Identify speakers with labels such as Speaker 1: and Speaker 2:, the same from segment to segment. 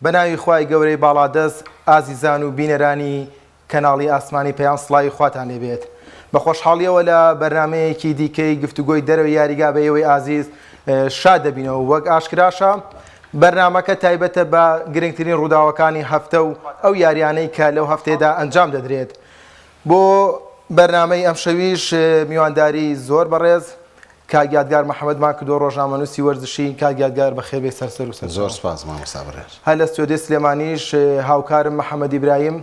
Speaker 1: بەناوی خوای گەورەی باڵادەست ئازیزان و بینەرانی کەناڵی ئاسمانی پەیام سڵاوی خواتان لێبێت بە خۆشحاڵیەوە لە بەرنمەیەکی دیکەی گفتوگۆی دەرەوەی یاریگا بە ئێوەی ئازیز شاد دەبینەوە وەک ئاشکراشە بەرنمەکە تایبەتە بە گرنگترین ڕووداوەکانی هەفتە و ئەو یاریانەی کە لەو هەفتەیەدا ئەنجام دەدرێت بۆ بەرنمەی ئەم شەویش میوانداری زۆر بەڕێز کاگیادگار محەممەدمان کردو ڕۆژنامەنووسی وەرزشی کاگیادگار بەخێبێ سەرسەر و سەر
Speaker 2: زۆر سپاس مامۆستا بەڕێز
Speaker 1: هەر لە ستۆدیۆ سلێمانیش هاوکارم محەممەد ئیبراهیم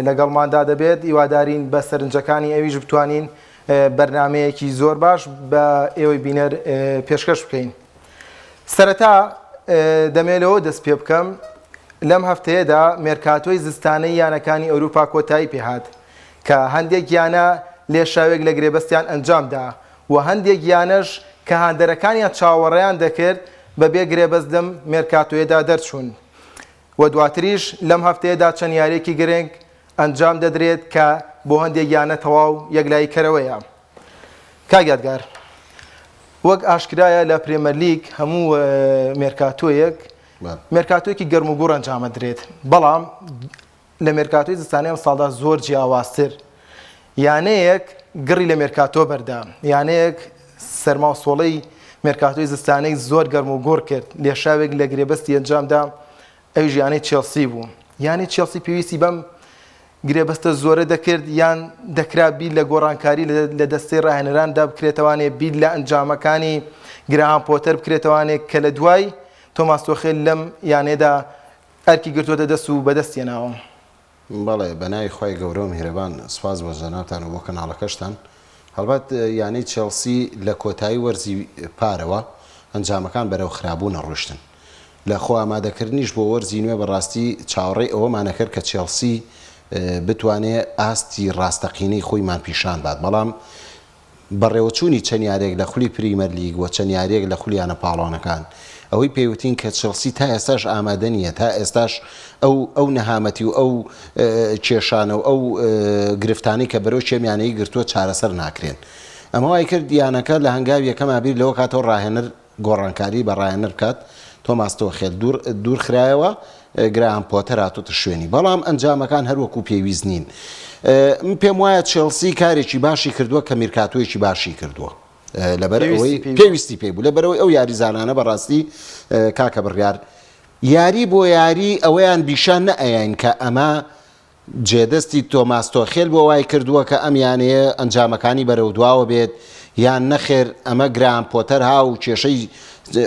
Speaker 1: لەگەڵماندا دەبێت هیوادارین بە سەرنجەکانی ئەویش بتوانین بەرنمەیەکی زۆر باش بە ئێوەی بینەر پێشکەش بکەین سەرەتا دەمێلەوە دەست پێ بکەم لەم هەفتەیەدا مێرکاتۆی زستانەی یانەکانی ئەوروپا کۆتایی پێهات کە هەندێک یانە لێشاوێک لە گرێبەستیان ئەنجامدا و هەندێک یانەش کە هاندەرەکانیان چاوەڕێیان دەکرد بەبێ گرێبەستدەم مێرکاتۆیەدا دەرچوون و دواتریش لەم هەفتەیەدا چەند یاریێکی گرنگ ئەنجام دەدرێت کە بۆ هەندێک یانە تەواو یەکلایی کەرەوەیە کاگیادگار وەک ئاشکرایە لە پرێمەر لیگ هەموو مێرکاتۆیەکی گەرم و گوڕ ئەنجامە درێت بەڵام لە مێرکاتۆی زستانەی ئەم ساڵدا زۆر جیاوازتر یانەیەک گڕی لە مێرکاتۆ بەردا یانەیەک سەرماوسۆڵەی مێرکاتۆی زستانەی زۆر گەرم و گۆڕ کرد لێشاوێک لە گرێبەستی ئەنجامدا ئەویش یانەی چێلسی بوو یانی چێلسی پێویستی بەم گرێبەستە زۆرە دەکرد یان دەکرا بیل لە گۆڕانکاری لە دەستەی ڕاهێنەراندا بکرێتوانێ بیل لە ئەنجامەکانی گراهام پۆتەر بکرێتوانێت کە لە دوای تۆماس تۆخێل لەم یانێدا ئەرکی گرتووەتە دەست و بەدەستێناوە
Speaker 2: بەڵێ بەناوی خی گەورە و میهرەبان سپاس بۆ جەنابتان و بۆ کەناڵەکەشتان هەڵبەت یانەی چێلسی لە کۆتایی وەرزی پارەوە ئەنجامەکان بەرەو خرابوونە ڕۆشتن لە خۆ ئامادەکردنیش بۆ وەرزی نوێ بەڕاستی چاوەڕێی ئەوەمانەکرد کە چێلسی بتوانێت ئاستی ڕاستەقینەی خۆیمان پیشان بات بەڵام بەڕێوەچوونی چەند یارێک لە خولی پریمەر لیگ و چەند یارێک لە خولیانە پاڵۆنەکان ئەوەی پێوتین کە چێلسی تا ئێستاش ئامادە نییە تا ئێستاش ئەو نەهامەتی و ئەو کێشانە و ئەو گرفتانی کە بەرەو چێمیانەی گرتووە چارەسەر ناکرێن ئەمە وای کرد دیانەکە لە هەنگاوی یەکەم ئابیر لەوە کاتەوە ڕاهێنەر گۆڕانکاری بە ڕاهێنەر بکات تۆماس تۆخێل دوور خرایەوە گراهام پۆتەر هاتوتە شوێنی بەڵام ئەنجامەکان هەروەکو پێویست نین پێم وایە چێلسی کارێکی باشی کردووە کە میرکاتۆیەکی باشی کردووە لەبەر ئەوەی پێویستی پێ بوو لەبەرەوەی ئەو یاریزانانە بەڕاستی کاکە بڕیار یاری بۆ یاری ئەوەیان بیشان نەئەیان کە ئەمە جێدەستی تۆماس تۆخێل بۆ وای کردووە کە ئەم یانەیە ئەنجامەکانی بەرەو دواوە بێت یان نەخێر ئەمە گران پۆتەر ها و کێشەی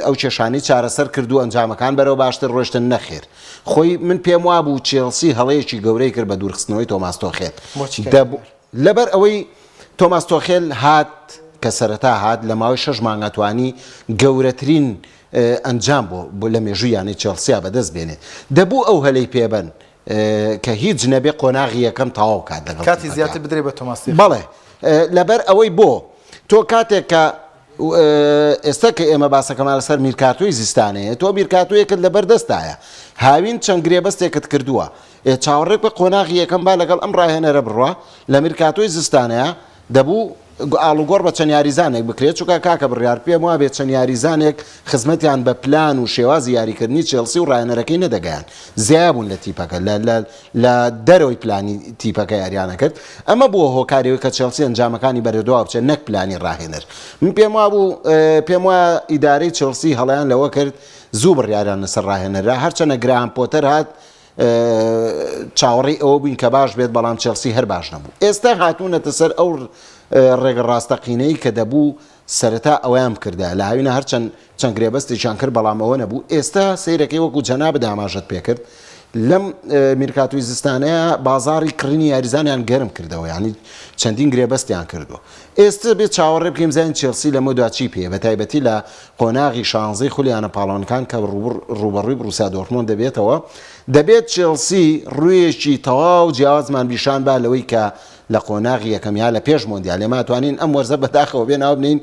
Speaker 2: ئەو کێشانی چارەسەر کردو ئەنجامەکان بەرەو باشتر ڕۆشتن نەخێر خۆی من پێم وا بوو چێلسی هەڵەیەکی گەورەی کرد بە دوورخستنەوەی تۆماس تۆخێل لەبەر ئەوەی تۆماس تۆخێل هات کە سەرەتا هات لە ماوەی 6 مانگەتوانی گەورەترین ئەنجام بۆ لە مێژووی یانەی چێلسیا بەدەست بێنێت دەبوو ئەو هەلەی پێبەن کە هیچ نەبێ قۆناغی یەکەم تەواو کات لەگەڵ
Speaker 1: کاتی زیاتر بدرێ بە تۆماس
Speaker 2: بەڵێ لەبەر ئەوەی بۆ تۆ کاتێک کە ئێستا کە ئێمە باسەکەمان لەسەر میرکاتۆی زستانەیە تۆ میرکاتۆیەکت لەبەردەستایە هاوین چەند گرێبەستێکت کردووە چاوەڕێک بە قۆناغی یەکەم با لەگەڵ ئەم ڕاهێنەرە بڕوە لە میرکاتۆی زستانەیە دەبوو ئاڵوگۆڕ بە چەند یاریزانێک بکرێت چووکە کاکە بڕیار پێم وا بێت چەند یاریزانێک خزمەتیان بە پلان و شێوازی یاریکردنی چێلسی و ڕاهێنەرەکەی نەدەگەیان زیاد بوون لە تیپەکە لە دەرەوەی پلانی تیپەکە یاریانە کرد ئەمە بووە هۆکاریەوەی کە چێلسی ئەنجامەکانی بەرەوەدەوا بچێت نەک پلانی ڕاهێنەر من پێم وا بوو پێم وایە ئیدارەی چێلسی هەڵەیان لەوە کرد زوو بڕیاریان لەسەر ڕاهێنەرە هەرچەنە گراهام پۆتەر هات چاوەڕێی ئەوە بووین کە باش بێت بەڵام چێلسی هەر باش نەبوو ئێستا هاتوونەتە سەر ئەو ڕێگە ڕاستەقینەی کە دەبوو سەرەتا ئەویان بکردە لە هاوینە هەر چەند گرێبەستێکیان کرد بەڵام ئەوە نەبوو ئێستا سەیرەکەی وەکو جەنابە ئاماژەت پێکرد لەم میرکاتۆی زستانەیە بازاڕی کڕینی یاریزانیان گەرم کردەوە ینی چەندین گرێبەستیان کردووە ئێستا بێت چاوەڕێ بکەین زین چێلسی لە مۆدا چی پێ بە تایبەتی لە قۆناغی شانزەی خولیانە پاڵۆنەکان کە ڕوبەڕووی بروسیا دۆرتمۆند دەبێتەوە دەبێت چێلسی ڕوویەکی تەواو جیاوازمان بیشان با لەوەی کە لە قۆناغی یەکەمیا لە پێش مۆندیال لێ ماتوانین ئەم وەرزە بەداخەوە بێ ناو بنین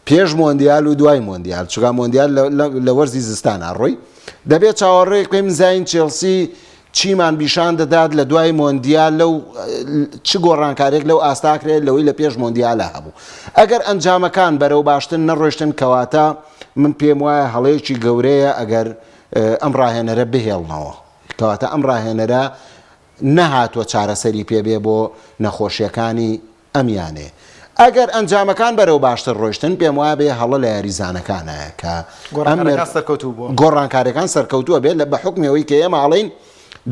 Speaker 2: پێش مۆندیال و دوای مۆندیال چووکە مۆندیال لە وەرزی زستانە ڕۆی دەبێت چاوەڕێک پێم زین چێلسی چیمان بیشان دەدات لە دوای مۆندیال لەو چ گۆڕانکارێک لەو ئاستاکرێت لەوەی لە پێش مۆندیالە هەبوو ئەگەر ئەنجامەکان بەرەو باشتن نەڕۆشتن کەواتە من پێم وایە هەڵەیەکی گەورەیە ئەگەر ئەم ڕاهێنەرە بهێڵنەوە کەواتە ئەم ڕاهێنەرە نەهاتوە چارەسەری پێبێ بۆ نەخۆشیەکانی ئەمیانێ ئەگەر ئەنجامەکان بەرەو باشتر ڕۆشتن پێم وایە بێ هەڵە لە یاریزانەکانەیە کە گۆڕانکاریەکان سەرکەوتووە بێت لە بە حکمەوەی کە ئێمە ئاڵین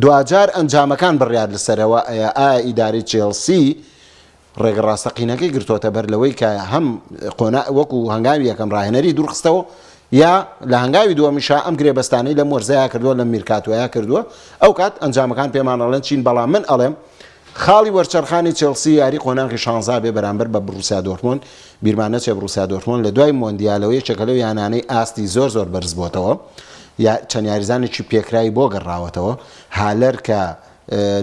Speaker 2: دوجار ئەنجامەکان بڕیار لەسەرەوە ئایا ئیداری چێلسی ڕێگەڕاستەقینەکەی گرتوۆتە بەر لەوەی کە هەم وەکو هەنگاوی یەکەم ڕاهێنەری دوورخستەوە یا لە هەنگاوی دووەمیشا ئەم گرێبەستانەی لە مۆرزەیە کردووە لە میرکاتوەیە کردووە ئەو کات ئەنجامەکان پێمانەڵێن چین بەڵام من ئەڵێم خاڵی وەرچەرخانی چێلسی یاری قۆناغی 16 بێ بەرامبەر بە بروسیا دۆرتموند بیرمانە چێ بروسیا دۆرتموند لە دوای مۆندیالەوەی چەکە لەو یانانەی ئاستی زۆر بەرز بۆتەوە یا چەند یاریزانێکی پێکرایی بۆ گەڕاوەتەوە هالەر کە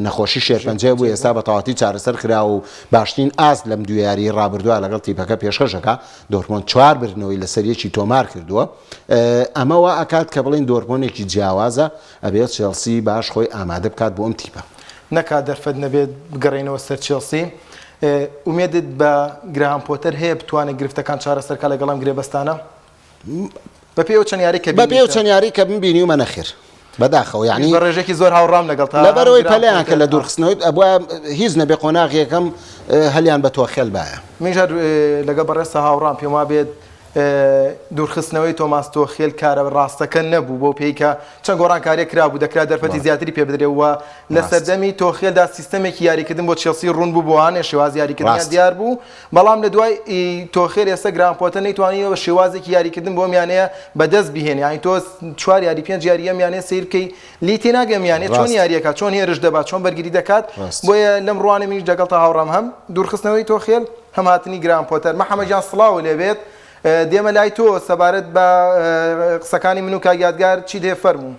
Speaker 2: نەخۆشی شێرپەنجە بوو ئێستا بە تەواتی چارەسەر کرا و باشترین ئاست لەم دوو یاری ڕابردووە لەگەڵ تیپەکە پێشکەشەکە دۆرتمۆند 4 برنەوەی لە سەریەکی تۆمار کردووە ئەمەوە ئەکات کە بڵین دۆرتمۆندێکی جیاوازە ئەبێت چێلسی باش خۆی ئامادە بکات بۆ ئەم تیپە
Speaker 1: نەکات دەرفەت نەبێت بگەڕێنەوە سەر چێلسی ئومێدت بە گراهام پۆتەر هەیە بتوانێت گرفتەکان چارەسەرکە لەگەڵ ئەم گرێبەستانە بە پێ چەند یاری کە
Speaker 2: بە پێ چەند یاری کە ببینی و مەنەخێر بەداخەوە یعنی
Speaker 1: بە ڕێژێکی زۆر هاوڕام لەگەڵ
Speaker 2: لەبەرەوەی پەلیان کە لە دوورخستنەوەی ئەبووە هیچ نەبێ قۆناغیەکەم هەلیان بە تۆ خێل باە
Speaker 1: میژە لەگە بەڕێستا هاوڕام پێم وا بێت دوورخستنەوەی تۆماس تۆخێل کارە ڕاستەکە نەبوو بۆ پێی کە چەند گۆڕانکاریە کرابوو دەکرا دەرفەتی زیاتری پێ بدرێەوە لە سەردەمی تۆخێلدا سیستەمێکی یاریکردن بۆ چێلسی ڕوون بوو بۆوانێ شێواز یاریکردنیان دیار بوو بەڵام لە دوای تۆخێل ئێستا گران پۆتە نەیتوانیەوە شێوازێکی یاریکردن بۆ میانەیە بەدەست بهێنێ یانی تۆ 4 یاری 5 یاریە میانێ سیر بکەی لی تێناگە میانێ چۆن یاریەکە چۆن هێرش دەبات چۆن بەرگری دەکات بۆیە لەم ڕوانە منیش دەگەڵ تا هاوڕام هەم دوورخستنەوەی تۆخێل هەم هاتنی گران پۆتەر محەممەد جان سڵاو لێبێت دێمە لای تۆ سەبارەت بە قسەکانی من و کاگیادگار چی دێ فەرموو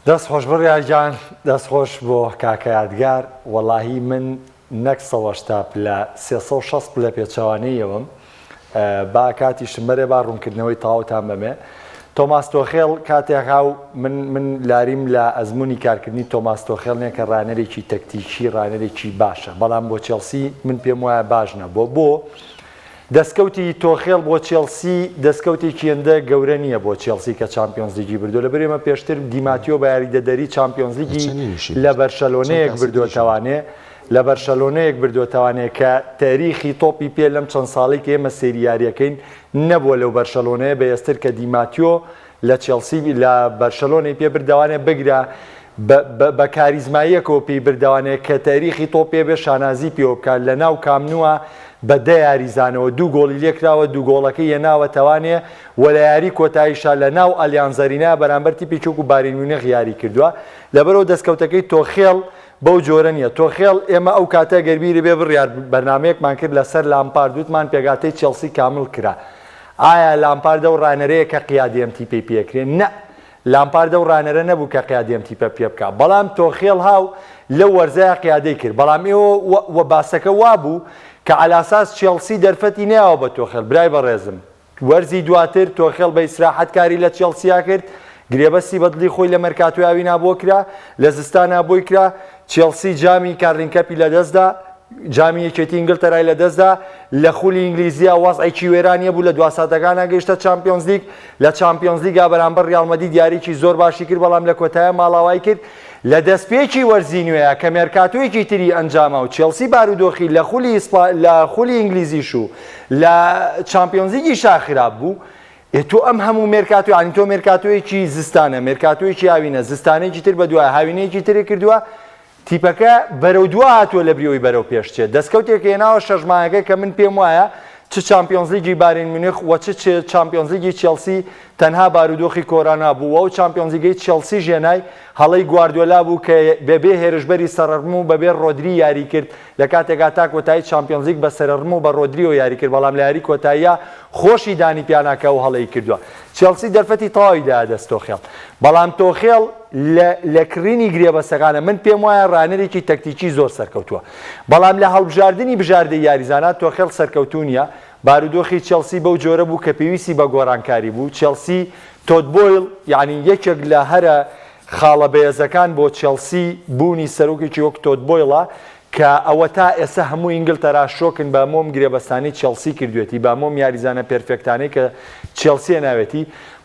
Speaker 3: دەست خۆش بڕیاجان دەست خۆش بۆ کاکە یادگار وەڵاهی من نەک سەوەشتاپ لە 360 لە پێچەوانەیەوەم با کاتی شمەرێ با ڕوونکردنەوەی تاوتان بەمێ تۆماس تۆخێڵ کاتێکا و من لاریم لە ئەزمموی کارکردنی تۆماس تۆخێڵ نیە کە ڕانەرێکی تەکتیکی ڕانەرێکی باشە بەڵام بۆ چێلسی من پێم وایە باش نەبووە بۆ دەستکەوتی تۆخێڵ بۆ چێلسی دەستکەوتێکی هێندە گەورە نییە بۆ چێلسی کە چامپیۆنز لیگی بردو لە بەرێمە پێشتر دیماتیۆ بە یاریدەدەری چامپیۆنز لیگی لە بەرشەلۆنەیەک بردووەتەوانێ لە بەرشەلۆنەیەک بردووەتەوانێت کە تاریخی تۆپی پێ لەم چەند ساڵی کە ئێمە سێریاریەکەین نەبووە لەو بەرشەلۆنەیە بەێستر کە دیماتیۆ لە چێلسی لە بەرشەلۆنەی پێ بردەوانێت بگرە بە کاریزماییەکەوە پێی بردەوانێت کە تاریخی تۆپێ بێ شانازی پێوە بکات لە ناو کامنووە بە دە یاریزانەوە دوو گۆڵی لێکراوە دوو گۆڵەکەی هێناوەتەوانێ وە لە یاری کۆتاییشا لە ناو ئەلیانزەرینا بەرامبەر تیپی چوک و باریین میونخ یاری کردووە لەبەرەوە دەستکەوتەکەی تۆخێڵ بەو جۆرە نییە تۆخێڵ ئێمە ئەو کاتە گەربیری بێ بڕیار بەرنمەیەکمان کرد لەسەر لامپارد وتمان پێگاتەی چێلسی کامل کرا ئایا لامپاردە و ڕانەرەیە کە قیادی تیپی پێکرێن نە لامپاردە و ڕانەرە نەبوو کە قیادی تیپە پێ بکە بەڵام تۆخێڵ هاو لەو وەرزەیە قیادەی کرد بەڵام ئێوە باسەکە وابوو کە علاساس چێلسی دەرفەتی ناوە بە تۆخێڵ برای بەڕێزم وەرزی دواتر تۆخێڵ بە ئیسراحەتکاری لە چێلسیا کرد گرێبەستی بەدڵی خۆی لە مەرکاتۆیاوی نابۆ کرا لە زستانە بۆی کرا چێلسی جامی کارلینکەپی لەدەستدا جامی یەکێتی ئینگلتەرای لەدەستدا لە خولی ئینگلیزیە وەزعێکی وێرانیە بوو لە دواساتەکانە گەیشتە چامپیۆنز لیگ لە چامپیۆنز لیگا بەرامبەر ریال مەدرید دیاریکی زۆر باشی کرد بەڵام لە کۆتایە ماڵاوای کرد لە دەستپێکی وەرزی نوێیە کە مێرکاتۆیەکی تری ئەنجامە و چێلسی بارودۆخی لە خولی ئینگلیزیش و لە چامپیۆنز لیگی شاخراب بوو تۆ ئەم هەموو مێرکاتۆ ینی تۆ مێرکاتۆیەکی زستانە مێرکاتۆیەکی هاوینە زستانێکی تر بە دوای هاوینەیەکی تری کردووە تیپەکە بەرەو دووە هاتووە لە بریەوەی بەرەو پێشچێت دەستکەوتێک هێناوە شەژمانەکە کە من پێم وایە چ چامپیۆنز لیگی باریین میونخ و چ چامپیۆنز لیگی چێلسی تەنها بارودۆخی کۆرانا بوو و چامپیۆنز لیگی چێلسی ژێنای هەڵەی گواردیۆلا بوو کە بەبێ هێرشبەری سەرڕموو بەبێ ڕۆدری یاری کرد لە کاتێکا تا کۆتایی چامپیۆنز لیگ بە سەرڕموو بە ڕۆدریۆ یاری کرد بەڵام لە یاری کۆتاییە خۆشی دانی پیاناکە و هەڵەی کردووە چێلسی دەرفەتی تەواوی دایا دەست تۆخێڵ بەڵام تۆخێڵ لە کڕینی گرێبەستەکانە من پێم وایە ڕانەرێکی تەکتیکی زۆر سەرکەوتووە بەڵام لە هەڵبژاردننی بژاردەی یاریزانات تۆخێڵ سەرکەوتوو نیە بارودۆخی چێلسی بەو جۆرە بوو کە پێویستی بە گۆڕانکاری بوو چێلسی تۆت بۆیل یعنی یەکێک لە هەرە خاڵە بەهێزەکان بۆ چێلسی بوونی سەرۆکێکی وەک تۆت بۆیڵە کە ئەوە تا ئێستا هەموو ئینگلتەرا شۆکن بە مۆم گرێبەستانی چێلسی کردوێتی بە مۆم یاریزانە پێرفێکتانەی کە چێلسیە ناوێتی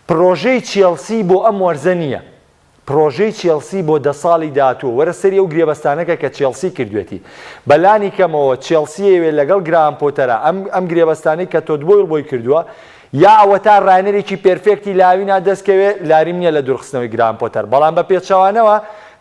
Speaker 3: پرۆژەی چێلسی بۆ ئەم وەرزە نییە پرۆژەی چێلسی بۆ 10 ساڵی داهاتووە وەرە سەری ئەو گرێبەستانەکە کە چێلسی کردوێتی بەلانی کەمەوە چێلسیەوێ لەگەڵ گرام پۆتەرە ئەم گرێبەستانەی کە تۆ بۆی کردووە یا ئەوە تا ڕایەنەرێکی پێرفێکتی لاوینا دەستکەوێت لاریم نییە لە دوورخستنەوەی گرام پۆتەر بەڵام بە پێچەوانەوە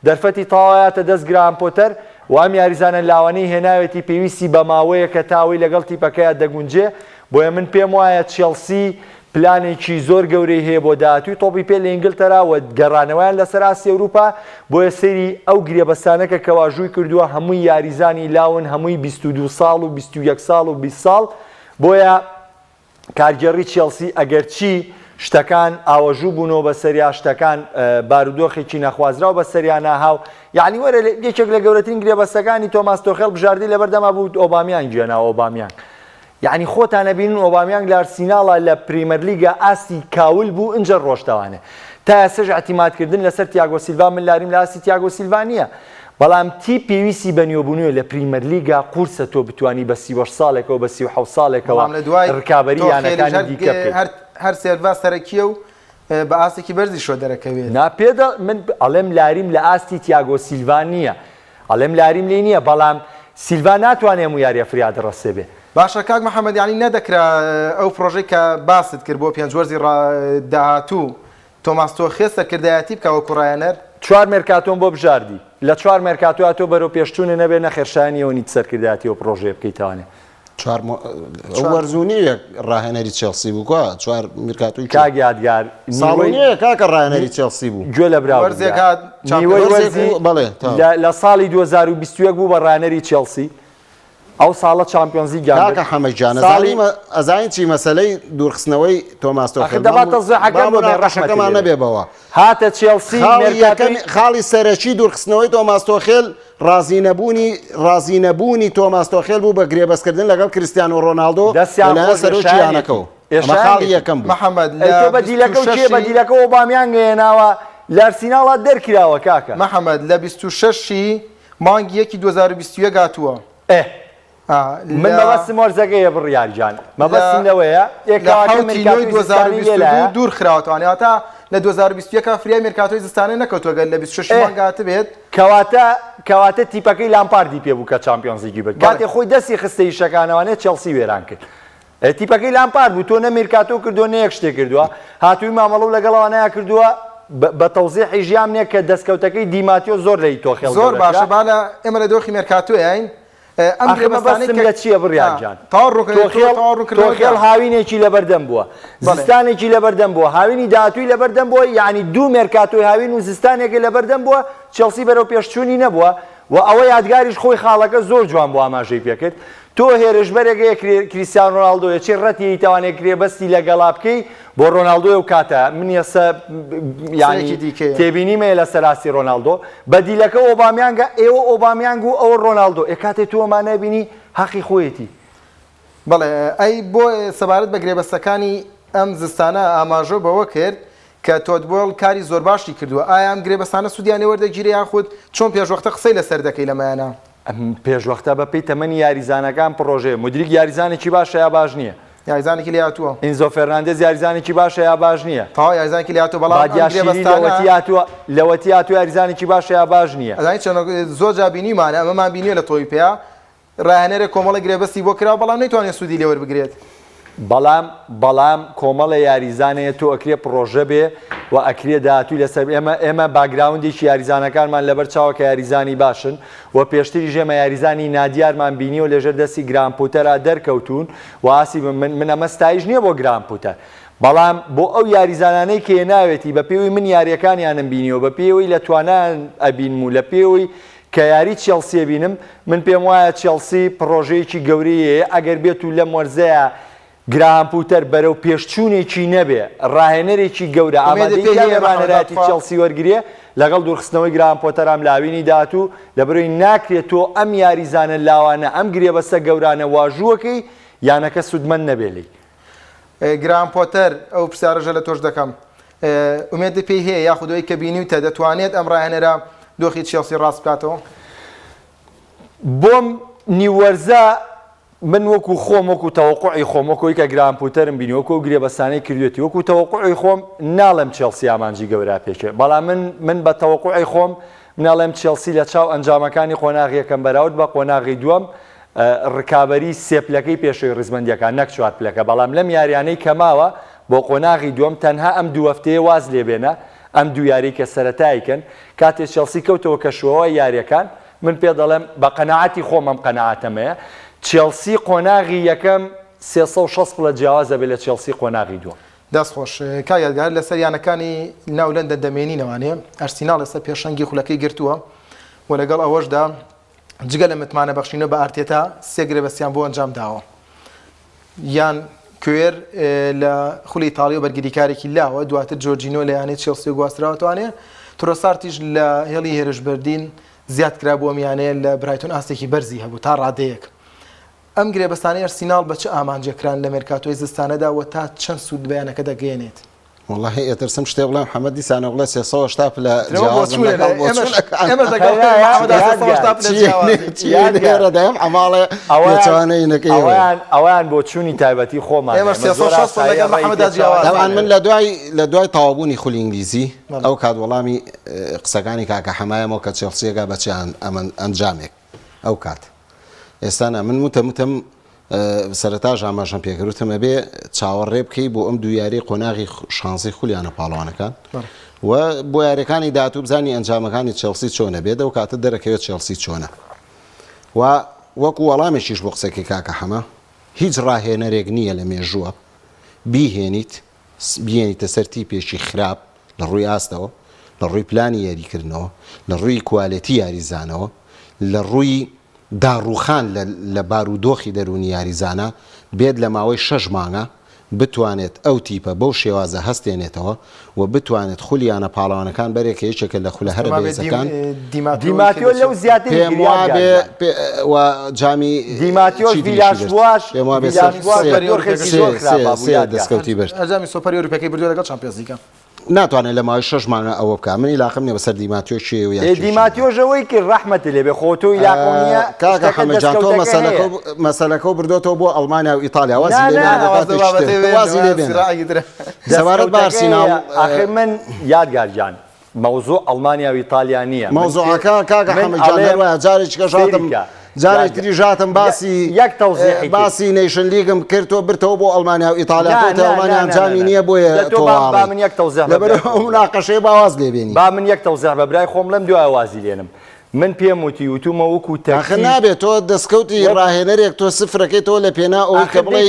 Speaker 3: دەرفەتی تاوایاتە دەست گرام پۆتەر و ئەم یاریزانە لاوانەی هێناوێتی پێویستی بە ماوەیە کە تاوی لەگەڵ تیپەکەیە دەگونجێ بۆیە من پێم وایە چێلسی پلانێکی زۆر گەورەی هەیە بۆ داهاتووی تۆپی پێ لە ئینگلتەرا و گەڕانەوەیان لەسەر ئاسی ئەوروپا بۆیە سەیری ئەو گرێبەستانەکە کە واژووی کردووە هەمووی یاریزانی لاون هەمووی 22 ساڵ و 21 ساڵ و 20 ساڵ بۆیە کارگەڕی چێلسی ئەگەر چی شتەکان ئاوەژوو بوونەوە بە سەریا شتەکان بارودۆخێکی نەخوازراوە بە سەریان ناهاو یعنی وەرە یەکێک لە گەورەترین گرێبەستەکانی تۆماس تۆخێل بژاردی لەبەردەما بوو ئۆبامیان گوێناوە ئۆبامیان یعنی خۆتان نەبینن ئۆبامیان لە ئارسیناڵە لە پریمەر لیگە ئاستی کاول بوو ئەنجە ڕۆشتەوانێ تا ئێستاش ئەتیمادکردن لەسەر تیاگۆ سیلڤا من لاریم لە ئاستی تیاگۆ سیلڤا نییە بەڵام تی پێویستی بە نوێبوونیوە لە پریمەر لیگا قورسە تۆ بتوانی بە 37 ساڵێکەوە بە 37 ساڵێکەوە ڕکابەری یانەکانی دیکە بکەیت
Speaker 1: هەر سێرڤا سەرەکیە و بە ئاستێکی بەرزی شۆ دەرەکەوێت
Speaker 3: ناپێدا من ئەڵێم لاریم لە ئاستی تیاگۆ سیلڤا نییە ئەڵێم لاریم لێ نییە بەڵام سیلڤا ناتوانێ هەموو یاریە فریاد ڕەسێ بێ
Speaker 1: باشە کاک محەممەد ینی نەدەکرا ئەو پرۆژەی کە باست کرد بۆ پێنجوەرزی داهاتوو تۆماس تۆخێ سەرکردایەتی بکەوە کوڕایەنەر
Speaker 3: 4 مێرکاتۆم بۆ بژاردی لە 4 مێرکاتۆ تۆ بەرەو پێشچوونە نەبێ نەخێرشانیەوە نیت سەرکردایەتی و پرۆژێ بکەیتوانێ
Speaker 2: وەرزوونی ڕاهێنەری چێلسی بووکە 4 میرکاتوی
Speaker 3: کاک یادگار
Speaker 2: ساڵونیە کاکە ڕاهێنەری چێلسی بوو
Speaker 3: گوێ لە براوە لە ساڵی 2021 بوو بە ڕاهێنەری چێلسی ئەو ساڵە چامپیۆنز لیگ
Speaker 2: کاکە حەمەدجان ئەزانین چی مەسەلەی دوورخستنەوەی تۆماس تۆخێل
Speaker 3: دەباتە زەحەکەم بە
Speaker 2: ڕەشەکەمان نەبێبەوە
Speaker 3: هاتە چێلسی
Speaker 2: خاڵی سەرەکی دوورخستنەوەی تۆماس تۆخێل ڕازی نەبوونی تۆماس تۆخێل بوو بە گرێبەستکردن لەگەڵ کریستیانۆ ڕۆناڵدۆ لەلایەن سەرۆکییانەکەەوە ئەمە خاڵی یەکەم بوو
Speaker 1: محەممەد
Speaker 3: بەدیلەکە و چێ بەدیلەکە ئۆبامیان گەێناوە لە ئەرسیناڵە دەرکراوە کاکە
Speaker 1: محەممەد لە 26 مانگی 2021 هاتووە
Speaker 3: من مەبەستم وەرزەکەیە بڕیارجان مەبەستم لەوەیە
Speaker 1: دوور خراوەتوانێت تا لە 2021 فریای مێرکاتۆی زستانە نەکەوتوەگەل لە 26 مانگات بێت
Speaker 3: کەواتە تیپەکەی لامپاردی پێبوو کە چامپیۆنز لیگی بێت کاتێ خۆی دەستی خستەی شەکانەوانێت چێلسی وێران کرد تیپەکەی لامپارد بوو تۆ نە مێرکاتۆ کردو نە یەک شتێک کردووە هاتووی مامەڵە و لەگەڵەوانەیە کردووە بە تەوزیحی ژیان نییە کە دەستکەوتەکەی دیماتیۆ زۆر لەی تۆخێڵ
Speaker 1: زۆر باشە باە ئێمە لە دۆخی مێرکاتۆیین
Speaker 3: ئەمڕێبەستم لە چییە بڕیانجان تۆخێڵ هاوینێکی لەبەردەم بووە زستانێکی لەبەردەم بووە هاوینی داهاتووی لەبەردەم بووە یعنی دوو مێرکاتۆی هاوین و زستانێکی لەبەردەم بووە چێلسی بەرەو پێشچوونی نەبووە و ئەوە یادگاریش خۆی خاڵەکە زۆر جوان بۆ ئاماژەی پێکرد تۆ هێرشبەرێکەیە کریستیانۆ ڕۆناڵدۆیە چی ڕەتی توانێت کرێبەستی لەگەڵا بکەی بۆ ڕۆناڵدۆ و کاتە من ێستا تێبینیمە لە سەراسی ڕۆناڵدۆ بەدیلەکە ئۆبامیانگە ئێوە ئۆبامیانگ و ئەوە ڕۆناڵدۆ کاتێک تۆمان نبینی حەقی خۆیەتی
Speaker 1: بەڵێ ئەی بۆ سەبارەت بە گرێبەستەکانی ئەم زستانە ئاماژۆ بەوە کرد کە تۆتبۆڵ کاری زۆر باشی کردووە ئایا ئەم گرێبەستانە سوودیانێ وەردەگیری یاخود چۆن پێشوەختە قسەی لەسەر دەکەی لەمایانە
Speaker 3: پێشوەختە بەپێی تەمەنی یاریزانەکان پرۆژێ مدیریک یاریزانێکی باشە یا باش نییە
Speaker 1: یاریزانێکی لاتووە
Speaker 3: ئینزۆ فێرناندێز یاریزانێکی باشە یا باش نییە
Speaker 1: تا یاریزانێکی لاتوە بەڵام
Speaker 3: لەوەتی هاتووە یاریزانێکی باشە یا باش نییە
Speaker 1: زۆر جابینیمانە ئەمەمان بینیە لە تۆی پێیا ڕاهێنەرێک کۆمەڵە گرێبەستی بۆ کراوە بەڵام نەیتوانێت سوودی لێوە بگرێت
Speaker 3: بەڵام کۆمەڵە یاریزانەیە تۆ ئەکرێ پرۆژە بێ و ئەکرێ داهاتووی لەسەر ئێمە باگراوندێکی یاریزانەکانمان لەبەر چاوە کە یاریزانی باشن و پێشتری ژێمە یاریزانی نادیارمان بینی و لەژێر دەستی گرانپوتەرا دەرکەوتون و ئاسی من ئەمە ستایش نییە بۆ گرانپوتەر بەڵام بۆ ئەو یاریزانانەی کە ناوێتی بە پێوەی من یاریەکانیانم بینیەوە بە پێوەی لە توانان ئەبینم و لە پێوەی کە یاری چێلسی بینم من پێم وایە چێلسی پرۆژەیەکی گەورەیە ئەگەر بێت و لەم وەرزەیە گرانپوتەر بەرەو پێشچوونێکی نەبێ ڕاهێنەرێکی گەورە ئامادەیەمانەتی چێلسی وەرگێ لەگەڵ دوورخستنەوەی گرانپۆتەرام لاوینی داهاتوو لەبەرەوەی ناکرێتەوە ئەم یاریزانە لاوانە ئەم گرێبەستە گەورانە واژووەکەی یانەکە سوودمەند نەبێلی
Speaker 1: گرانپۆتەر ئەو پرسیارەژە لە تۆش دەکەم ئومێدی پێی هەیە یاخودەوەی کە بینیوتە دەتوانێت ئەم ڕاهێنەرە دۆخی چێلسی ڕاست بکاتەوە
Speaker 3: بۆم نیوەرزە من وەکو خۆم وەکو تەوەقوعی خۆم وەکۆی کە گرانپوتەرم بینی وەکو گرێبەستانەی کردوێتی وەکو تەوەقوعی خۆم ناڵێم چێلسی ئامانجی گەورە پێکێ بەڵام من بە تەوەقوعی خۆم مناڵێم چێلسی لە چاو ئەنجامەکانی قۆناغیەکەم بەراورد بە قۆناغی دووەم ڕکابەری سێپلەکەی پێشەوەی ڕیزبەندیەکان نەک چوار پلەکە بەڵام لەم یاریانەی کەماوە بۆ قۆناغی دووەم تەنها ئەم دوو هەفتەیە واز لێبێنە ئەم دوو یاری کە سەرەتایکن کاتێک چێلسی کەوتەوە کەشوەوە یاریەکان من پێ دەڵێم بە قەناعەتی خۆم ئەم قەناعەتەمەیە چێلسی قۆناغی یەکەم 360 پلە جیاوازە بێت لە چێلسی قۆناغی دووەم
Speaker 1: دەستخۆش کایەدگار لە سەریانەکانی ناو لەندە دەمێنینەوانێ ئەرسیناڵ لەسەر پێشەنگی خولەکەی گرتووە و لەگەڵ ئەوەشدا جگە لە متمانە بەخشینە بە ئارتێتا سێگرێ بەسییان بۆ ئەنجام داوە یان کوێر لە خولی ئیتاڵی و بەرگریکارێکی لاوە دواتر جۆرجینۆ لە یانێت چێلسی و گواستراوەتوانێ ترۆسارتیش لە هێڵی هێرشبەردین زیاد کرا بۆ میانەیە لە برایتۆن ئاستێکی بەرزی هەبوو تا ڕادەیەک ئەم گرێبەستانەی ئەرسیناڵ بە چه ئامانجەکران لە مێرکاتۆی زستانەدا و تا چەند سوود بەیانەکە دەگەێنێت
Speaker 2: والله ئێترسم شتێ بڵێم محەممەد دیسانە بڵێ 380 پلە دایم ئەماڵێ
Speaker 3: ئەویان بۆ چوونی تایبەتی خۆمان
Speaker 2: من لە دوای تەواوبوونی خولی ئینگلیزی ئەو کات وەڵامی قسەکانی کاکە حەمایەمەوە کە چێلسیەکە بە چیان ئەنجامێک ئەو کات ئێستانە من وتم سەرەتا ئاماژەم پێکردوتمە بێ چاوەڕێ بکەی بۆ ئەم دوو یاری قۆناغی شانسی خولیانە پاڵەوانەکان و بۆ یاریەکانی داهاتوو بزانی ئەنجامەکانی چێلسی چۆنە بێت و کاتە دەرەکەوێت چێلسی چۆنە و وەکو وەڵامێکیش بۆ قسەکەی کاکە حەمە هیچ ڕاهێنەرێک نییە لە مێژووە بێنیتە سەرتی پێشی خراپ لە ڕووی ئاستەوە لە ڕووی پلانی یاریکردنەوە لە ڕووی کوالەتی یاریزانەوە لە ڕووی داڕوخان لە بارودۆخی دەرونی یاریزانە بێت لە ماوەی 6 مانگە بتوانێت ئەو تیپە بەو شێوازە هەستێنێتەوە و بتوانێت خولیانە پاڵەوانەکان بەرێکە یەکێکە لە خولە هەرە بەێزەکان
Speaker 3: دیماتیۆ لەو زیاتر
Speaker 2: جامی
Speaker 3: دیماتیۆش ڤیلاژواش
Speaker 2: دەستکەوتی بەر
Speaker 1: ئەرزامی سۆپەری ئەوروپیەکەی بردووە لەگەڵ چامپیۆنز لیگە
Speaker 2: ناتوانێت لە ماوەی 6 مانگە ئەوە بکە منی لاقم نیە بەسەر دیماتیۆ چێ و
Speaker 3: دیماتیۆژەوەی کرد ڕەحمەتە لێبێ خۆ تۆی لاقۆنیە
Speaker 2: کاکە حەمەجان تۆ مەسەلەکە بردۆتەوە بۆ ئەڵمانیا و ئیتالیا سەوارەت بە ئەرسیناڵ
Speaker 3: ئاخر من یادگارجان مەوزوع ئەڵمانیا و ئیتالیا نییە
Speaker 2: مەوزوعەکە کاکە حەمەجان هەروایە جارێکیکە ژاتم جارێک تری ژاتم باسی نەیشن لیگم کردەوە برتەوە بۆ ئەڵمانیا و ئیتالیا ئەڵمانیا ئەنجامی نییە بۆیە
Speaker 3: من یەک تەوزیح
Speaker 2: مناقەشەی باواز لێبێنی
Speaker 3: با من یەک تەوزیح بە برای خۆم لەم دوای وازی لێنم من پێم وتی وتومە وەکو
Speaker 2: تەخ نابێت تۆ دەستکەوتی ڕاهێنەرێک تۆ سفرەکەی تۆ لە پێنا ئەوەی کە بڵێ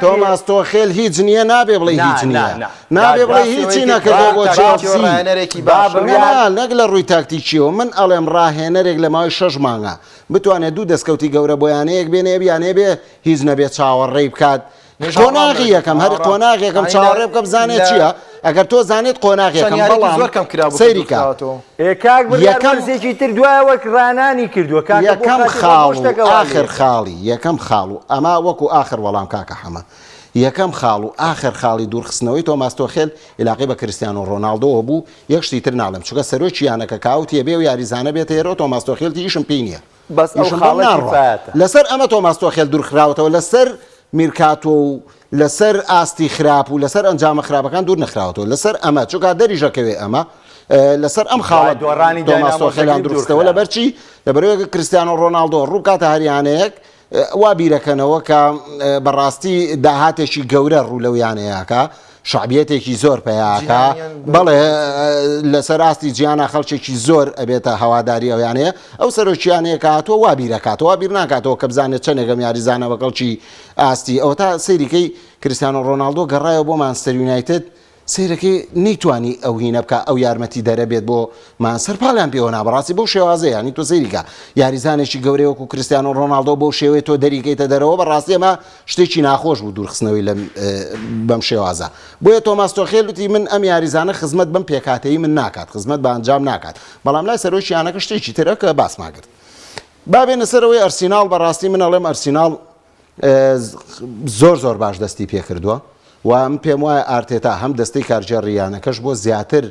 Speaker 2: تۆماس تۆخێل هیچ نییە نابێ بڵێ هیچ نییە نابێ بڵێ هیچی نەکردەوە بۆ
Speaker 1: ڕاهێنەرێکی
Speaker 2: نەک لە ڕووی تاکتیکیەوە من ئەڵێم ڕاهێنەرێک لە ماوەی 6 مانگە بتوانێت دوو دەستکەوتی گەورە بۆیانەیەک بێنێ بیانێ بێ هیچ نەبێت چاوەڕێی بکات قۆناغی یەکەم هەر قۆناغی یەکەم چاوەڕێ بکە بزانێت چییە ئەگەر تۆ زانێت قۆناغی یەکەم بەڵام سەیریکە
Speaker 3: کاکبرزێکی تر دوایەوە ڕانانی کردووە
Speaker 2: یەکەم خاڵ ئاخر خاڵی یەکەم خاڵ و ئەما وەکو ئاخر وەڵام کاکە حەمە یەکەم خاڵ و ئاخر خاڵی دوورخستنەوەی تۆماس تۆخێل علاقەی بە کریستیانۆ ڕۆناڵدۆوە بوو یەک شتی تر ناڵێم چونکە سەرۆکی یانەکە کاوتیە بێ و یاریزانە بێتە ئێرە تۆماس تۆخێل ئیشم پێی نییە لەسەر ئەمە تۆماس تۆخێل دوورخراوەتەوە لەسەر میرکاتۆ و لەسەر ئاستی خراپ و لەسەر ئەنجامە خراپەکان دوور نەخراوەتەوە لەسەر ئەمە چونکە دەریژەکەوێ ئەمە لەسەر ئەم خاڵە تۆماس تۆخێلان دروستەوە لەبەرچی لەبەرەوەی کریستیانۆ ڕۆناڵدۆ ڕووکاتە هەریانەیەک وا بیرەکەنەوە کە بەڕاستی داهاتێکی گەورە ڕوو لەویانەیەکە شعبیەتێکی زۆر پێیاکە بەڵێ لەسەر ئاستی جیانە خەڵکێکی زۆر ئەبێتە هەواداری ئەویانەیە ئەو سەرۆکیانەیە کاتۆ وا بیرەکاتەوە بیر ناکاتەوە کە بزانێت چەندێکم یاریزانە بە کەڵکی ئاستی ئەو تا سەیریکەی کریستیانۆ ڕۆناڵدۆ گەڕایەوە بۆ مانچستەر یونایتد سیرەکەی نەیتوانی ئەو هینە بکە ئەو یارمەتی دەرەبێت بۆ مانسەر پاڵیان پێوە نابڕاستی بەو شێوازەیە ینی تۆ سەیریکە یاریزانێکی گەورەی وەکو کریستیانۆ ڕۆناڵدۆ بەو شێوەیە تۆ دەریکەیتە دەرەوە بەڕاستی ئەمە شتێکی ناخۆش بوو دوورخستنەوەی بەم شێوازە بۆیە تۆماس تۆخێل وتی من ئەم یاریزانە خزمەت بەم پێکاتەیی من ناکات خزمەت بە ئەنجام ناکات بەڵام لای سەرۆکی یانەکە شتێکی ترە کە باسمان کرد بابێنە سەرەوەی ئەرسیناڵ بەڕاستی من ئەڵێم ئەرسیناڵ زۆر باش دەستی پێکردووە و ئەم پێم وایە ئارتێتا هەم دەستەی کارژێڕیانەکەش بۆ زیاتر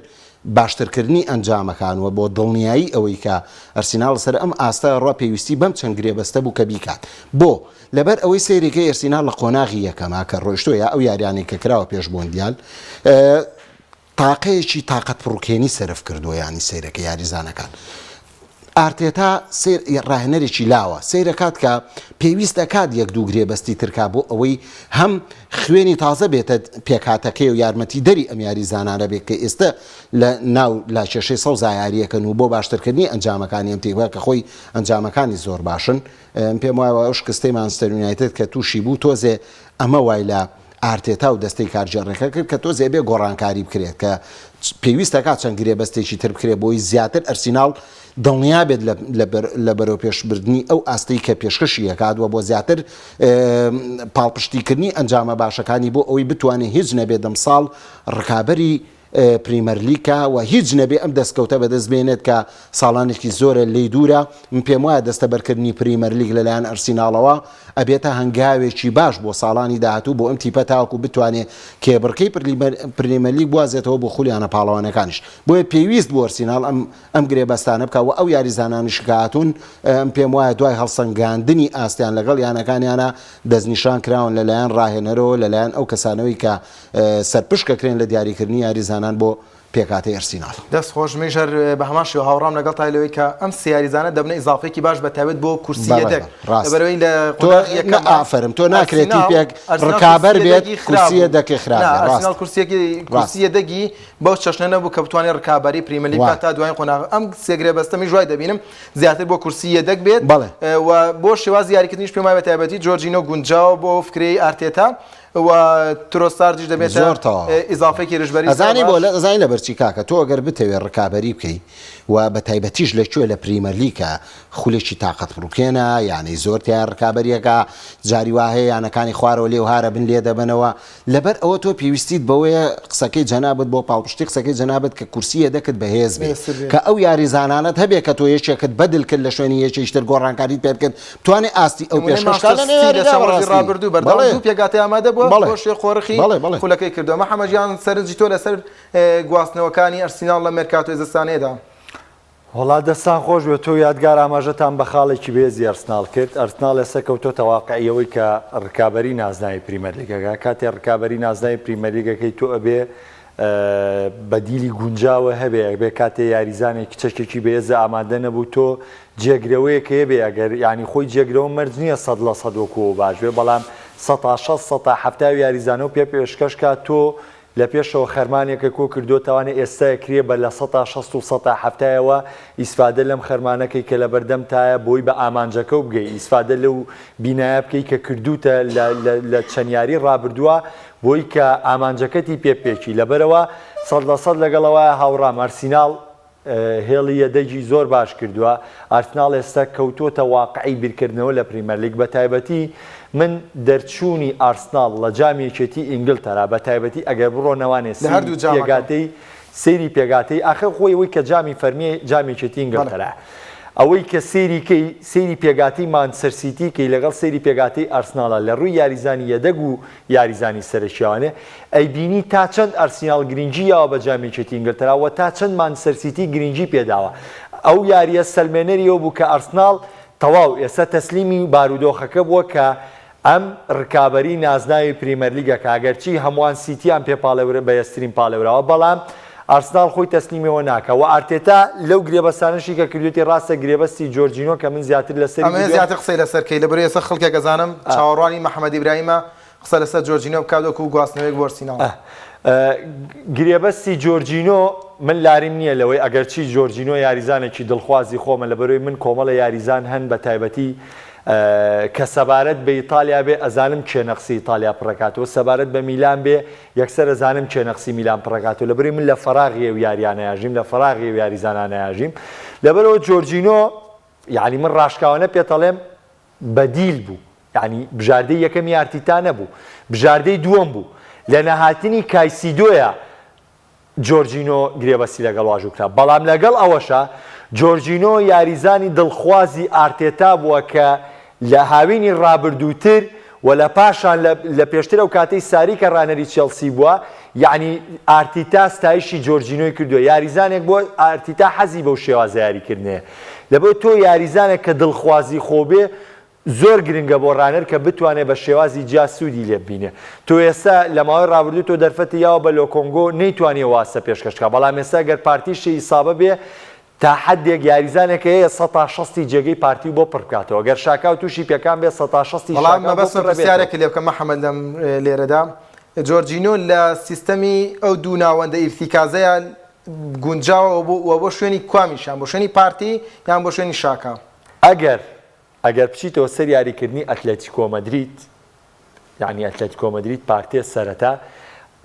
Speaker 2: باشترکردنی ئەنجامەکانوە بۆ دڵنیایی ئەوەی کە ئەرسینال سەر ئەم ئاستە ڕۆ پێویستی بەم چەند گرێبەستە بوو کە بیکات بۆ لەبەر ئەوەی سەیرێکی ئەرسینال لە قۆناغی یەکەما کە ڕۆیشتۆیە ئەو یاریانەی کە کراوە پێش بۆندیال تاقەیەکی تااقەت پڕوکێنی سرف کردووە ینی سیرەکە یاریزانەکان ئارتێتا ڕاهێنەرێکی لاوە سیرەکات کە پێویست دەکات یەک دوو گرێبەستی ترکا بۆ ئەوەی هەم خوێنی تازە بێتە پێکاتەکەی و یارمەتی دەری ئەم یاریزانانە بێت کە ئێستا لە ناو لاکێشەی سەوزا یاریەکەن و بۆ باشترکردنی ئەنجامەکانی ئەم تێبە کە خۆی ئەنجامەکانی زۆر باشن پێم وایە ئەو شکستەی مانچستەر یونایتد کە تووشی بوو تۆزێ ئەمە وای لە ئارتێتا و دەستەی کارژێڕەکە کرد کە تۆزێ بێ گۆڕانکاری بکرێت کە پێویست دەکات چەند گرێبەستێکی تر بکرێت بۆی زیاتر ئەرسینال دڵنیا بێت لە بەرەو پێشبردننی ئەو ئاستەی کە پێشکەشی یەکاتوە بۆ زیاتر پاڵپشتیکردنی ئەنجامە باشەکانی بۆ ئەوەی بتوانێت هیچ نەبێت دەم ساڵ ڕکابەری پریمەرلیکە و هیچ نەبێ ئەم دەستکەوتە بەدەست بێنێت کە ساڵانێکی زۆرە لی دوورە من پێم وایە دەستە بەرکردنی پریمەرلیگ لەلایەن ئەرسیناڵەوە ئەبێتە هەنگاوێکی باش بۆ ساڵانی داهاتوو بۆ ئەم تیپە تاوەکو بتوانێت کێبڕکەی پریمەرلیگ بوازێتەوە بۆ خولیانە پاڵەوانەکانیش بۆیە پێویست بۆ ئەرسیناڵ ئەم گرێبەستانە بکە و ئەو یاریزانانیش کاتون پێم وایە دوای هەڵسەنگاندنی ئاستیان لەگەڵ یانەکانیانە دەستنیشان کراون لەلایەن ڕاهێنەرەوە لەلایەن ئەو کەسانەوەی کە سەرپشکەکرێن لە دیاریکردنی یاریزانان بۆ پێکاتی ئەرسینال
Speaker 1: دەست خۆش میژەر بە هەمان شێوە هاوڕام لەگەڵ تایلەوەی کە ئەم سیاریزانە دەبنە ئیزافێکی باش بەتابێت بۆ کورسی یەدەک لەبەرەوەی لە
Speaker 2: ئافرم تۆ ناکرێتی پێک ڕکابەر بێت کورسی یەدەکی خراپ
Speaker 1: ئەرسینال کورسی یەدەگی بەو چەشنە نەبوو کە بتوانێت ڕکابەری پریمەرلیگ تا دوای قۆناغ ئەم سێ گرێبەستەمی ژوای دەبینم زیاتر بۆ کورسی یەدەک بێت و بۆ شێواز یاریکردنیش پێم وایە بەتایبەتی جۆرجینۆ گونجاو بۆ فکرەی ئارتێتا و ترۆساردیش دەبێتە ئیزافێکی ڕژبەری
Speaker 2: ئەزانی بۆ ئەزانی لە بەرچی کاکە تۆ ئەگەر بتەوێت ڕکابەری بکەی و بە تایبەتیش لەکوێ لە پریمەرلیکە خولێکی تااقەت بڕوکێنە یانەی زۆرتیان ڕکابەریەکە جاری وهەیە یانەکانی خوارەوە لێ و هارە بن لێ دەبنەوە لەبەر ئەوە تۆ پێویستیت بەوەیە قسەکەی جەنابەت بۆ پاڵپشتی قسەکەی جەنابەت کە کورسیە دەکت بەهێز بێت کە ئەو یاریزانانت هەبێت کە تۆ یەکێکت بەدل کرد لە شوێنی یەکێشتر گۆڕانکاریت پێ بکەن توانێت ئاستی ئەو
Speaker 1: ڕابردوو بەردەڵ پێگاتی ئامادە بووە بۆشێ خۆرخی خولەکەی کردەوە محەممەدیان سەرنجی تۆ لەسەر گواستنەوەکانی ئەرسینال لە مێرکاتۆی زستانەیەدا
Speaker 3: وڵات دەستان خۆش بێت تۆ یادگار ئاماژەتان بە خاڵێکی بێزی ئەرسنال کرد ئەرسنال ئێستا کەوتۆتە واقعیەوەی کە ڕکابەری نازناوی پریمەرلیگەکە کاتێ ڕکابەری نازناوی پریمەرلیگەکەی تۆ ئەبێ بەدیلی گونجاوە هەبێ بێ کاتێ یاریزانێک کچەکێکی بێزە ئامادە نەبوو تۆ جێگرەوەیەکە هەبێ ئەگەر ینی خۆی جێگرەوە مەرج نییە 100% وەکووە باش بێ بەڵام 160 یاریزانە و پێ پێشکەش کات تۆ لە پێشەوە خەرمانێکە کۆ کردو توانێت ئێستا کرێ بە لە 160 ئیسفادە لەم خەرمانەکەی کە لە بەردەم تایە بۆی بە ئامانجەکە و بگەی ئیسفادە لەو بینایە بکەی کە کردوتە لە چەندیاری ڕابردووە بۆی کە ئامانجەکەتی پێپێکی لەبەرەوە 100% لەگەڵەوە هاوڕام ئەرسینال هێڵی یەدەگی زۆر باش کردووە ئارسنال ئێستا کەوتۆتە واقعی بیرکردنەوە لە پریمەرلیگ بە تایبەتی من دەرچوونی ئارسنال لە جامی یەکێتی ئینگلتەرا بە تایبەتی ئەگەر بڕۆنەوانێ سەیری پێگاتەی ئاخر خۆی ئەوەی کە جامی فەرمیە جامی یەکێتی ئینگلتەرا ئەوەی کە سەیری پێگاتی مانچستەر سیتی کەی لەگەڵ سەیری پێگاتی ئارسناڵە لە ڕووی یاریزانی یەدەگ و یاریزانی سەرەکییانێ ئەیبینی تا چەند ئەرسینال گرنگی یاوە بە جامی یەکێتی ئینگلتەرا و تا چەند مانچستەر سیتی گرنگی پێداوە ئەو یاریە سەلمێنەریەوە بوو کە ئارسنال تەواو ئێستا تەسلیمی بارودۆخەکە بووە کە ئەم ڕکابەری نازناوی پریمەرلیگە کاگەرچی هەمووان سیتیان پێ پاڵێورە بە یەسترین پاڵێورەوە بەڵام ئارسنال خۆی تەسلیمەوە ناکە و ئارتێتا لەو گرێبەستانشی کە کردوێتی ڕاستە گرێبەستی جۆرجینۆ کە من زیاتر لەسەر
Speaker 1: زیاتر قسەی لەسەرکەی لە بەرێ ئێستا خەڵکێک گەزانم چاوەڕوانی محەممەد ئیبراهیمە قسە لەسەر جۆرجینۆ بکات و گواستنەوەیەک بۆ ئەرسینال
Speaker 3: گرێبەستی جۆرجینۆ من لاریم نییە لەوەی ئەگەرچی جۆرجینۆ یاریزانێکی دڵخوازی خۆمە لەبەرەوەی من کۆمەڵە یاریزان هەن بە تایبەتی کە سەبارەت بە ئیتالیا بێ ئەزانم کێ نەخسی ئیتالیا پڕکاتەوە سەبارەت بە میلان بێ یەکسەر ئەزانم کێ نەخسی میلان پڕکاتەوە لەبەرەوەی من لە فەراغی و یاریانە یاژیم لە فەراغی و یاریزانانە یاژیم لەبەرەوە جۆرجینۆ یعنی من ڕاشکاوانە پێتەڵێم بەدیل بوو یعنی بژاردەی یەکەمی ئارتیتا نەبوو بژاردەی دووەم بوو لە نەهاتنی کایسیدۆیە جۆرجینۆ گرێبەستی لەگەڵ واژوو کرا بەڵام لەگەڵ ئەوەشە جۆرجینۆ یاریزانی دڵخوازی ئارتێتا بووە کە لە هاوینی ڕابردووتر و لە پاشان لە پێشتر ئەو کاتەی ساری کە ڕانەری چێلسی بووە یعنی ئارتیتا ستایشی جۆرجینۆی کردووە یاریزانێک بۆ ئارتیتا حەزی بەو شێوازە یاریکردنێ لەبەر تۆ یاریزانێک کە دڵخوازی خۆبێ زۆر گرنگە بۆ ڕانەر کە بتوانێت بە شێوازی جیا سوودی لێ ببینێ تۆ ئێستا لە ماوەی ڕابردوو تۆ دەرفەتی یاوە بە لۆکۆنگۆ نەیتوانێ واسە پێشکەشکە بەڵام ئێستا گەر پارتیشی ئیسابە بێ تا حدێک یاریزانێک هەیە 160 جێگەی پارتی بۆ پڕ بکاتەوە گەر شاکاو تووشی پێکان بێ 160
Speaker 1: بەڵام مەبەستە پرسیارێکی لێ بکەم محەممەد لەم لێرەدا جۆرجینۆ لە سیستەمی ئەو دوو ناوەندە ئیرتیکازەیە گونجاوە بۆ شوێنی کوامیشان بۆ شوێنی پارتی یان بۆ شوێنی شاکا
Speaker 3: ئەگەر بچیتەوە سەر یاریکردنی ئەتلێتیکۆ مەدریت یعنی ئەتلێتیکۆ مەدریت پارتێ سەرەتا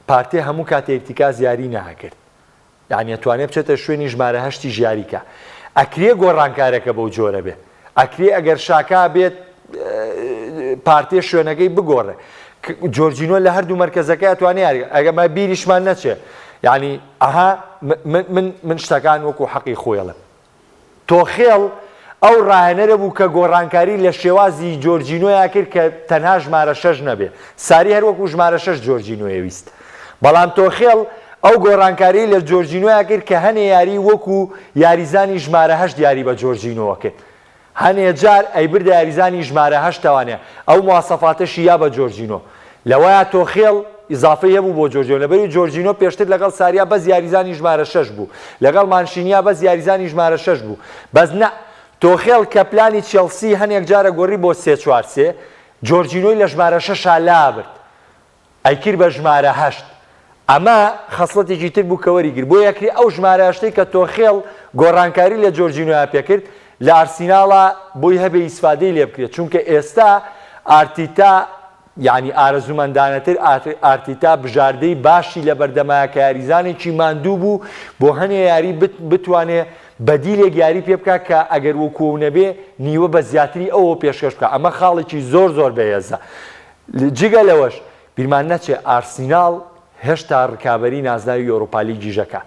Speaker 3: پارتێ هەموو کاتێ ئیرتیکاز یاری ناکرد یعنی ئەتوانێت بچێتە شوێنی ژمارە هەشتی ژیاریکە ئەکرێ گۆڕانکارێکە بەو جۆرە بێ ئەکرێ ئەگەر شاکا بێت پارتێ شوێنەکەی بگۆڕێ جۆرجینۆ لە هەردوو مەرکەزەکە ئەتوانێت یاری ئەگەمە بیریشمان نەچێ یعنی ئەها من شتەکان وەکو حەقی خۆیڵم تۆخێڵ ئەو ڕاهێنەرە بوو کە گۆڕانکاری لە شێوازی جۆرجینۆیان کرد کە تەنها ژمارە 6 نەبێ ساری هەر وەکو ژمارە 6 جۆرجینۆیە ویست بەڵام تۆخێڵ ئەو گۆڕانکاری لە جۆرجینۆیان کرد کە هەنێ یاری وەکو یاریزانی ژمارە 8 یاری بە جۆرجینۆوە کرد هەنێ جار ئەیبردە یاریزانی ژمارە 8 توانێ ئەو مواسەفاتەشی یا بە جۆرجینۆ لەوەیە تۆخێڵ ئیزافەیە بوو بۆ جۆرجینۆ لەبەری جۆرجینۆ پێشتر لەگەڵ ساریا بەس یاریزانی ژمارە 6 بوو لەگەڵ مانشینیا بەس یاریزانی ژمارە 6 بوو بەس نە تۆخێڵ کە پلانی چێلسی هەنێک جارە گۆڕی بۆ 3-4-3 جۆرجینۆی لە ژمارە 6 لابرد ئەیکرد بە ژمارە 8 ئەمە خەسڵەتێکی تر بوو کە وەریگرت بۆ یەکری ئەو ژمارە 8ی کە تۆخێڵ گۆڕانکاری لە جۆرجینۆیان پێکرد لە ئارسیناڵە بۆی هەبێ ئیسفادەی لێ بکرێت چونکە ئێستا ئارتیتا یعنی ئارەزومەندانەتر ئارتیتا بژاردەی باشی لە بەردەمایە کە یاریزانێکی ماندوو بوو بۆ هەنێ یاری بتوانێت بەدیلێک یاری پێ بکات کە ئەگەر وەکو نەبێ نیوە بە زیاتری ئەوە پێشکەش بکات ئەمە خاڵێکی زۆر بەهێزە جگە لەوەش بیرمان نەچێ ئارسیناڵ هێشتا ڕکابەری نازناوی ئەوروپا لیگیژەکە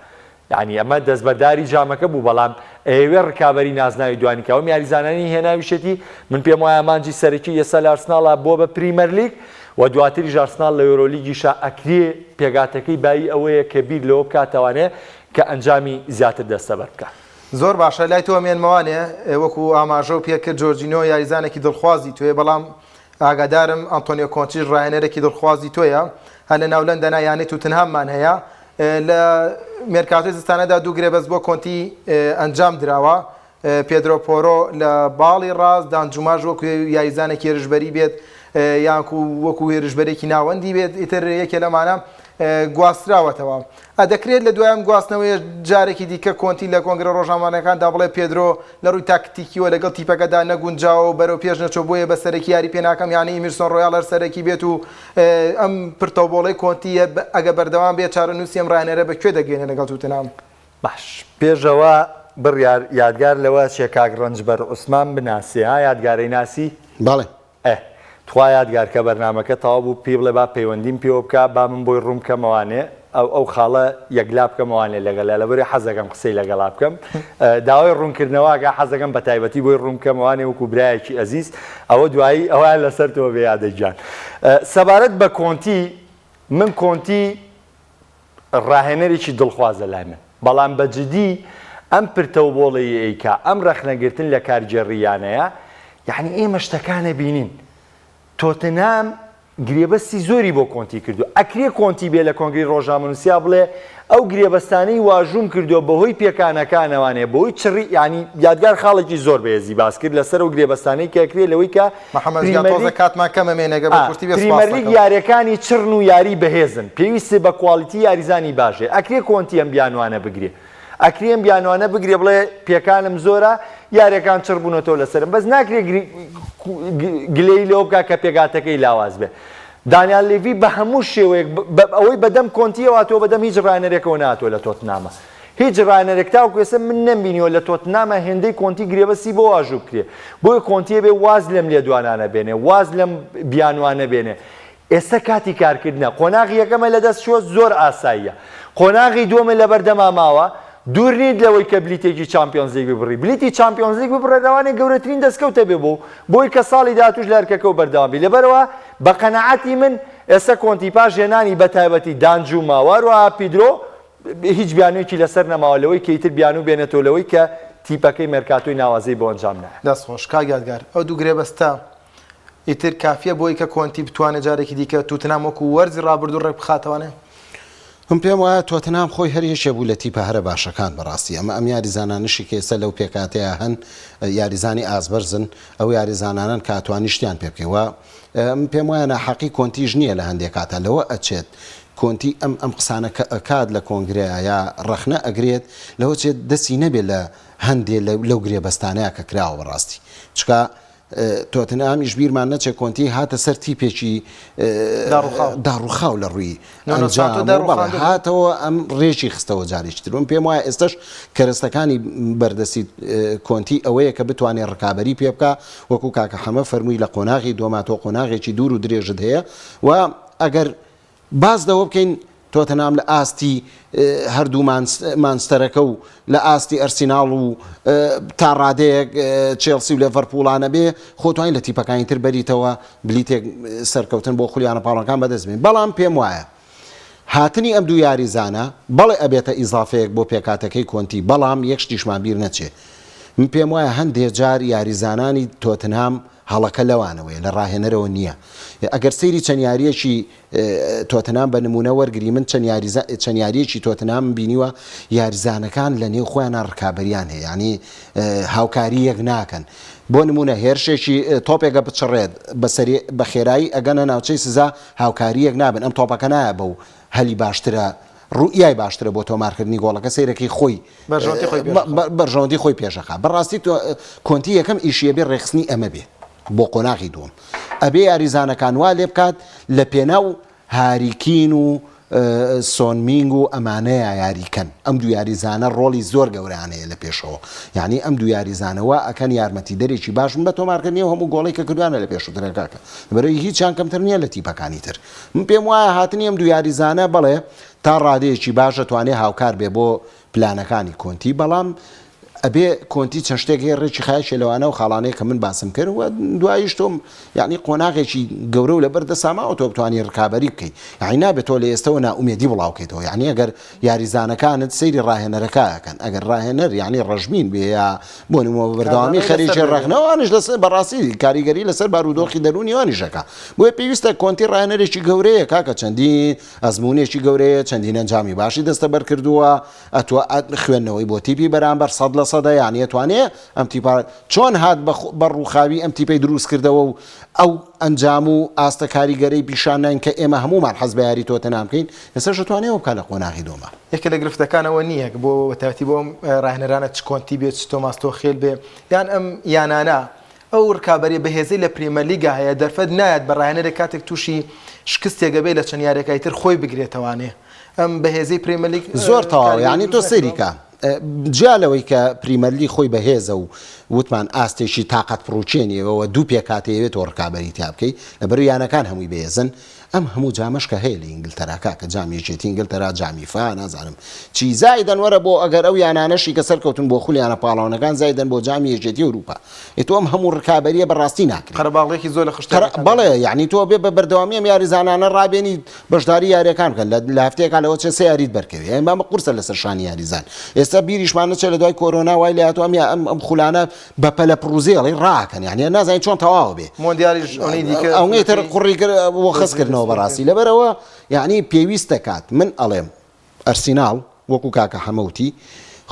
Speaker 3: یعنی ئەمە دەستبەرداری جامەکە بوو بەڵام ئێوێ ڕکابەری نازناوی دوانیکە ئەوم یاریزانانی هێناویشێتی من پێم وایە مانجی سەرەکی ئێستا لە ئارسناڵە بۆ بە پریمەر لیگ و دواتریش ئارسناڵ لە یۆرۆلیگیشە ئەکرێ پێگاتەکەی بایی ئەوەیە کە بیر لەوە بکاتەوانێ کە ئەنجامی زیاتر دەستەبەر بکات
Speaker 1: زۆر باشە لای تۆ مێنمەوانێ وەکو ئاماژە و پێکرد جۆرجینۆ یاریزانێکی دڵخوازی توێ بەڵام ئاگادارم ئەنتۆنیۆ کۆنچیش ڕاهێنەرێکی دڵخوازی تۆیە هەر لە ناولەندەنا یانێ توتنهاممان هەیە لە مێرکاتۆی زستانەدا دوو گرێبەست بۆ کۆنتی ئەنجام دراوە پێدرۆ پۆرۆ لە باڵی ڕاست دانجوماژ وەکو یاریزانێکی هێرشبەری بێت یانکو وەکو هێرشبەرێکی ناوەندی بێت ئیتر یەکێ لەمانە گواستراوەتەوە دەکرێت لە دوایام گواستنەوەی جارێکی دیکە کۆنتی لە کۆنگرە ڕۆژنامەکاندا بڵێ پێدرۆ لە ڕووی تاکتیکیەوە لەگەڵ تیپەکەدا نەگونجاوە و بەرەو پێش نەچۆ بۆیە بە سەرەکی یاری پێ ناکەم یانی ئیمرسۆن ڕۆیاڵ هەر سەرەکی بێت و ئەم پرتەوبۆڵەی کۆنتیە ئەگە بەردەوام بێت چارەنووسی ئەم ڕاهێنەرە بەکوێ دەگەێنێ لەگەڵ توتنهام
Speaker 3: باش پێشەوە بڕیار یادگار لەوە چێکاک ڕەنجبەر عوسمان بناسی ها یادگارەی ناسی
Speaker 2: بەڵێ
Speaker 3: تخوا یادگارکە بەرنامەکە تەواو بوو پێ بڵێ با پەیوەندیم پێوە بکە با من بۆی ڕوون بکەمەوانێ ئەو خاڵە یەکلا بکەمەوانێ لەگەڵ لەبەری حەزەکەم قسەی لەگەڵا بکەم داوای ڕوونکردنەوەکە حەزەکەم بە تایبەتی بۆی ڕوون بکەمەوانێ وەکو برایەکی ئەزیز ئەوە دوایی ئەویان لەسەرتەوە بێ یادەجان سەبارەت بە کۆنتی من کۆنتی ڕاهێنەرێکی دڵخوازە لای من بەڵام بەجددی ئەم پرتەوبۆڵی ئەیکا ئەم ڕەخنەگرتن لە کارگێڕیانەیە یعنی ئێمە شتەکانە بینین تۆتنهام گرێبەستی زۆری بۆ کۆنتی کردو ئەکرێ کۆنتی بێ لە کۆنگری ڕۆژنامەنووسیا بڵێ ئەو گرێبەستانەی واژوم کردو بەهۆی پێکانەکانەوانێ بەهۆی چڕی ینی یادگار خاڵێکی زۆر بەهێزی باس کرد لەسەر و گرێبەستانەی کە ئەکرێ لەوەی کە پریمەر لیگ یاریەکانی چڕن و یاری بەهێزن پێویستە بە کواڵیتی یاریزانی باشێ ئەکرێ کۆنتی ئەم بیانوانە بگرێ ئەکرێم بیانوانە بگرێ بڵێ پێکانم زۆرە یاریەکان چڕ بوونەوە لەسرم بەس ناکرێ گلەی لەوە بکە کە پێگاتەکەی لاواز بێ دانیال لێڤی بە هەموو شێوەیەک ئەوەی بەدەم کۆنتیەوە تۆ بەدەم هیچ ڕانەرێکەوە ناتوە لە تۆتنامە هیچ ڕانەرێک تاوکو ێستا من نەمبینیەوە لە تۆتنامە هێندەی کۆنتی گرێبەستی بۆ واژوو بکرێ بۆی کۆنتیە بێ واز لەم لێدوانانە بێنێ واز لەم بیانوانە بێنێ ئێستا کاتی کارکردنە قۆناغی یەکەمە لە دەست شوە زۆر ئاساییە قۆناغی دووەمە لە بەردەما ماوە دوور نیت لەوەی کە بلیتێکی چامپیۆنز لیگ ببڕی بلیتی چامپیۆنز لیگ ببڕێداوانێک گەورەترین دەستکەوتە بێ بۆ بۆی کە ساڵی داهاتوش لە هەرکەکە و بەردەوام بی لەبەرەوە بە قەنەعەتی من ئێستا کۆنتی پاش هێنانی بە تایبەتی دانج و ماوار و پیدرۆ هیچ بیانوێکی لەسەر نەماوەلەوەی کە ئیتر بیان و بێنێتۆلەوەی کە تیپەکەی مێرکاتۆی ناوازەی بۆ ئەنجام نایە.
Speaker 1: دەستخۆش کاگادگار ئەو دوو گرێبەستە ئیتر کافیە بۆی کە کۆنتی بتوانێت جارێکی دیکە توتنام وەکو وەرزی ڕابردوو ڕێک بخاتەوانێ.
Speaker 2: من پێم وایە تۆتنام خۆی هەر یەکێ بوو لە تیپە هەرە باشەکان بەڕاستی ئەم یاریزانانشی کێسە لەو پێکاتەیە هەن یاریزانی ئازبەرزن ئەو یاریزانانن کاتوانی شتیان پێ بکەوە پێم وایە ناحەقی کۆنتیژ نییە لە هەندێک کاتە لەوە ئەچێت کۆنتی ئەم قسانە ئەکات لە کۆنگرەیە یا ڕەخنە ئەگرێت لەوە چێت دەستی نەبێت لە هەندێ لەو گرێبەستانەیە کە کراوە بەڕاستی چکە تۆتنامیش بیرمان نەچێت کۆنتی هاتە سەر تیپێکی داڕوخاو لە ڕووی هاتەوە ئەم ڕێژی خستەوە جارێکترم پێم وایە ئێستش کەرەستەکانی بەردەستی کۆنتی ئەوەیە کە بتوانێت ڕکابەری پێ بکە وەکو کاکە حەمە فەرمووی لە قۆناغی دۆماتۆ قۆناغێکی دوور و درێژت هەیە و ئەگەر باز دەوە بکەین تۆتەنام لە ئاستی هەردوو مانستەرەکە و لە ئاستی ئەرسیناڵ و تا ڕادەیەک چێلسی و لێڤەرپوڵانە بێ خۆتوانین لە تیپەکانی تر بەریتەوە بلیتێک سەرکەوتن بۆ خولیانە پاڵەکان بەدەستبین بەڵام پێم وایە هاتنی ئەم دوو یاریزانە بەڵێ ئەبێتە ئیزافەیەک بۆ پێکاتەکەی کۆنتی بەڵام یەک شتیشمان بیر نەچێ من پێم وایە هەندێک جار یاریزانانی تۆتنام هەڵەکە لەوانەوەی لە ڕاهێنەرەوە نییە ئەگەر سەیری چەند یاریەکی تۆتنام بە نمونە وەرگری من چەند یاریەکی تۆتنام بینیوە یاریزانەکان لە نێو خۆیانە ڕکابەریان هەیە ینی هاوکاری یەک ناکەن بۆ نمونە هێرشێکی تۆپێکە بچڕێت بە خێرایی ئەگەنە ناوچەی سزا هاوکاری یەک نابن ئەم تۆپەکە نایە بەو هەلی باشترە ڕوئای باشترە بۆ تۆمارکردنی گۆڵەکە سیرەکەی خۆی بەرژەوەندی خۆی پێشەخە بەڕاستی کۆنتی یەکەم ئیشیە بێ ڕێخستنی ئەمە بێ بۆ قۆناغی دووەم ئەبێ یاریزانەکان وا لێ بکات لە پێناو هاریکین و سۆنمینگ و ئەمانەیە یاریکەن ئەم دوو یاریزانە ڕۆڵی زۆر گەورانەیە لە پێشەوە یعنی ئەم دوو یاریزانەوە ئەکەن یارمەتی دەرێکی باشن بە تۆمارکردنی و هەموو گۆڵی کە کردوانە لە پێشووترەکەکە بەرەوەی هیچیان کەمتر نییە لە تیپەکانی تر من پێم وایە هاتنی ئەم دوو یاریزانە بەڵێ تا ڕادەیەکی باشە توانێ هاوکار بێ بۆ پلانەکانی کۆنتی بەڵام ئەبێ کۆنتی چەند شتێکی ڕێکی خایشە لەوانە و خاڵانەیە کە من باسم کرد و دواییش تۆم یعنی قۆناغێکی گەورە و لەبەر دەساماوە تۆ بتوانانی ڕکابەری بکەیت یعنی نابێت تۆ لە ئێستەوە ناومێدی بڵاوکەیتەوە یعنی ئەگەر یاریزانەکانت سەیری ڕاهێنەرەکەکەن ئەگەر ڕاهێنەر یعنی ڕژمین بێ یا بۆ نمەوە بەردەوامی خەریکی ڕێخنەوەوانش لەسەر بەڕاستی کاریگەری لەسەر بارودۆخی دەرونی وانیشەکە بۆیە پێویستە کۆنتی ڕاهێنەرێکی گەورەیە کاکە چەندین ئەزمونێکی گەورەیە چەندین ئەنجامی باشی دەستەبەر کردووە ئەتوە خوێندنەوەی بۆ تیپی بەرامبەر 100% یعنی توانێ ئەم تیپە چۆن هات بە ڕووخاوی ئەم تیپەی دروست کردەوە و ئەو ئەنجام و ئاستە کاریگەرەی پیشاننین کە ئێمە هەمومان حەز بە یاری تۆتەنام بکەین ئێستاش توانێەوە بکە لە قۆناغی دۆمە
Speaker 1: یەکە لە گرفتەکانەوە نییە بۆ وەتاتی بۆ ڕاهێنەرانە چ کۆنتی بێت چ تۆماستۆ خێل بێ یان ئەم یانانە ئەو ڕکابەری بەهێزەی لە پریمەرلیگا هەیە دەرفەت نایەت بە ڕاهێنەرێک کاتێک تووشی شکستێکە بێت لە چەند یاریەکەی تر خۆی بگرێتەوانێ ئەم بەهێزەی پریمەرلیگ
Speaker 2: زۆر تەواو یعنی تۆ سەریکە جیالەوەی کە پریمەرلی خۆی بەهێزە و وتمان ئاستێکی تااقەت پرۆچێنیەوە دوو پێکاتەیەوێت تۆ ڕکابەری تا بکەیت لەبەر یانەکان هەمووی بێزن ئەم هەموو جامەشکە هەیە لە ئینگلتەراکە کە جامیێکێتی ئینگلتەرا جامیفا نازانم چی زایدەن وەرە بۆ ئەگەر ئەو یانانەشی کە سەرکەوتن بۆ خولیانە پاڵاوانەکان زایدەن بۆ جامی یەکێتی ئەوروپا ئێتۆ ئەم هەموو ڕکابەریە بەڕاستی ناکرێت
Speaker 1: قەرەباڵێکی زۆر لە خشتە
Speaker 2: بەڵێ یعنی تۆ بێ بە بەردەوامی ئەم یاریزانانە ڕابێنی بەشداری یاریەکان بکەن لە هەفتەیەکان لەوە چه سێ یاریت بەرکەوێ ئەمە قورسە لەسەر شانی یاریزان ئێستا بیریشمان نەچێت لە دوای کۆرۆنا وای لە هاتووە ئەم خولانە بە پەلە پرۆزێڵی ڕاکەن یعنی نازانین چۆن تەواو بێ
Speaker 1: مۆندیالیش
Speaker 2: ئەوەی تر قوڕی بۆ خستکردنەوە بەڕاستی لەبەرەوە یعنی پێویستە کات من ئەڵێم ئەرسیناڵ وەکو کاکە حەمەوتی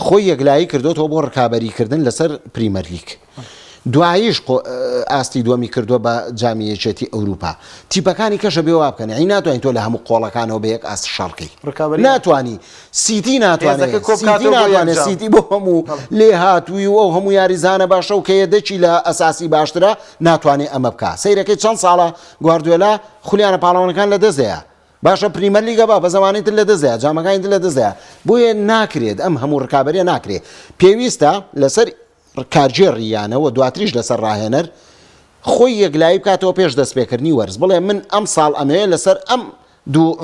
Speaker 2: خۆی یەکلایی کردوتەوە بۆ ڕکابەریکردن لەسەر پریمەرلیگ دواییش ئاستی دووەمی کردووە بە جامیەکێتی ئەوروپا تیپەکانی کەشە بێ وا بکەن ئەی ناتوانین تۆ لە هەموو قۆڵەکانەوە بە یەک ئاست شەڕکەی ناتوانی سیتی ناتوانێت سیتی بۆ هەموو لێ هاتووی و ئەو هەموو یاریزانە باشە و کەیەدەچی لە ئەساسی باشترە ناتوانێت ئەمە بکە سەیرەکەی چەند ساڵە گواردیۆلا خولیانە پاڵەوانەکان لە دەستەیە باشە پریمەرلیگە بە زمانی تر لە دەستەیە جامەکانی تر لە دەستەیە بۆیە ناکرێت ئەم هەموو ڕکابەریە ناکرێت پێویستە لەسەر کارجێڕیانەوە دواتریش لەسەر ڕاهێنەر خۆی یەکلایی بکاتەوە پێش دەستپێکردنی وەرز بڵێ من ئەم ساڵ ئەمەیە لەسەر ئەم دوو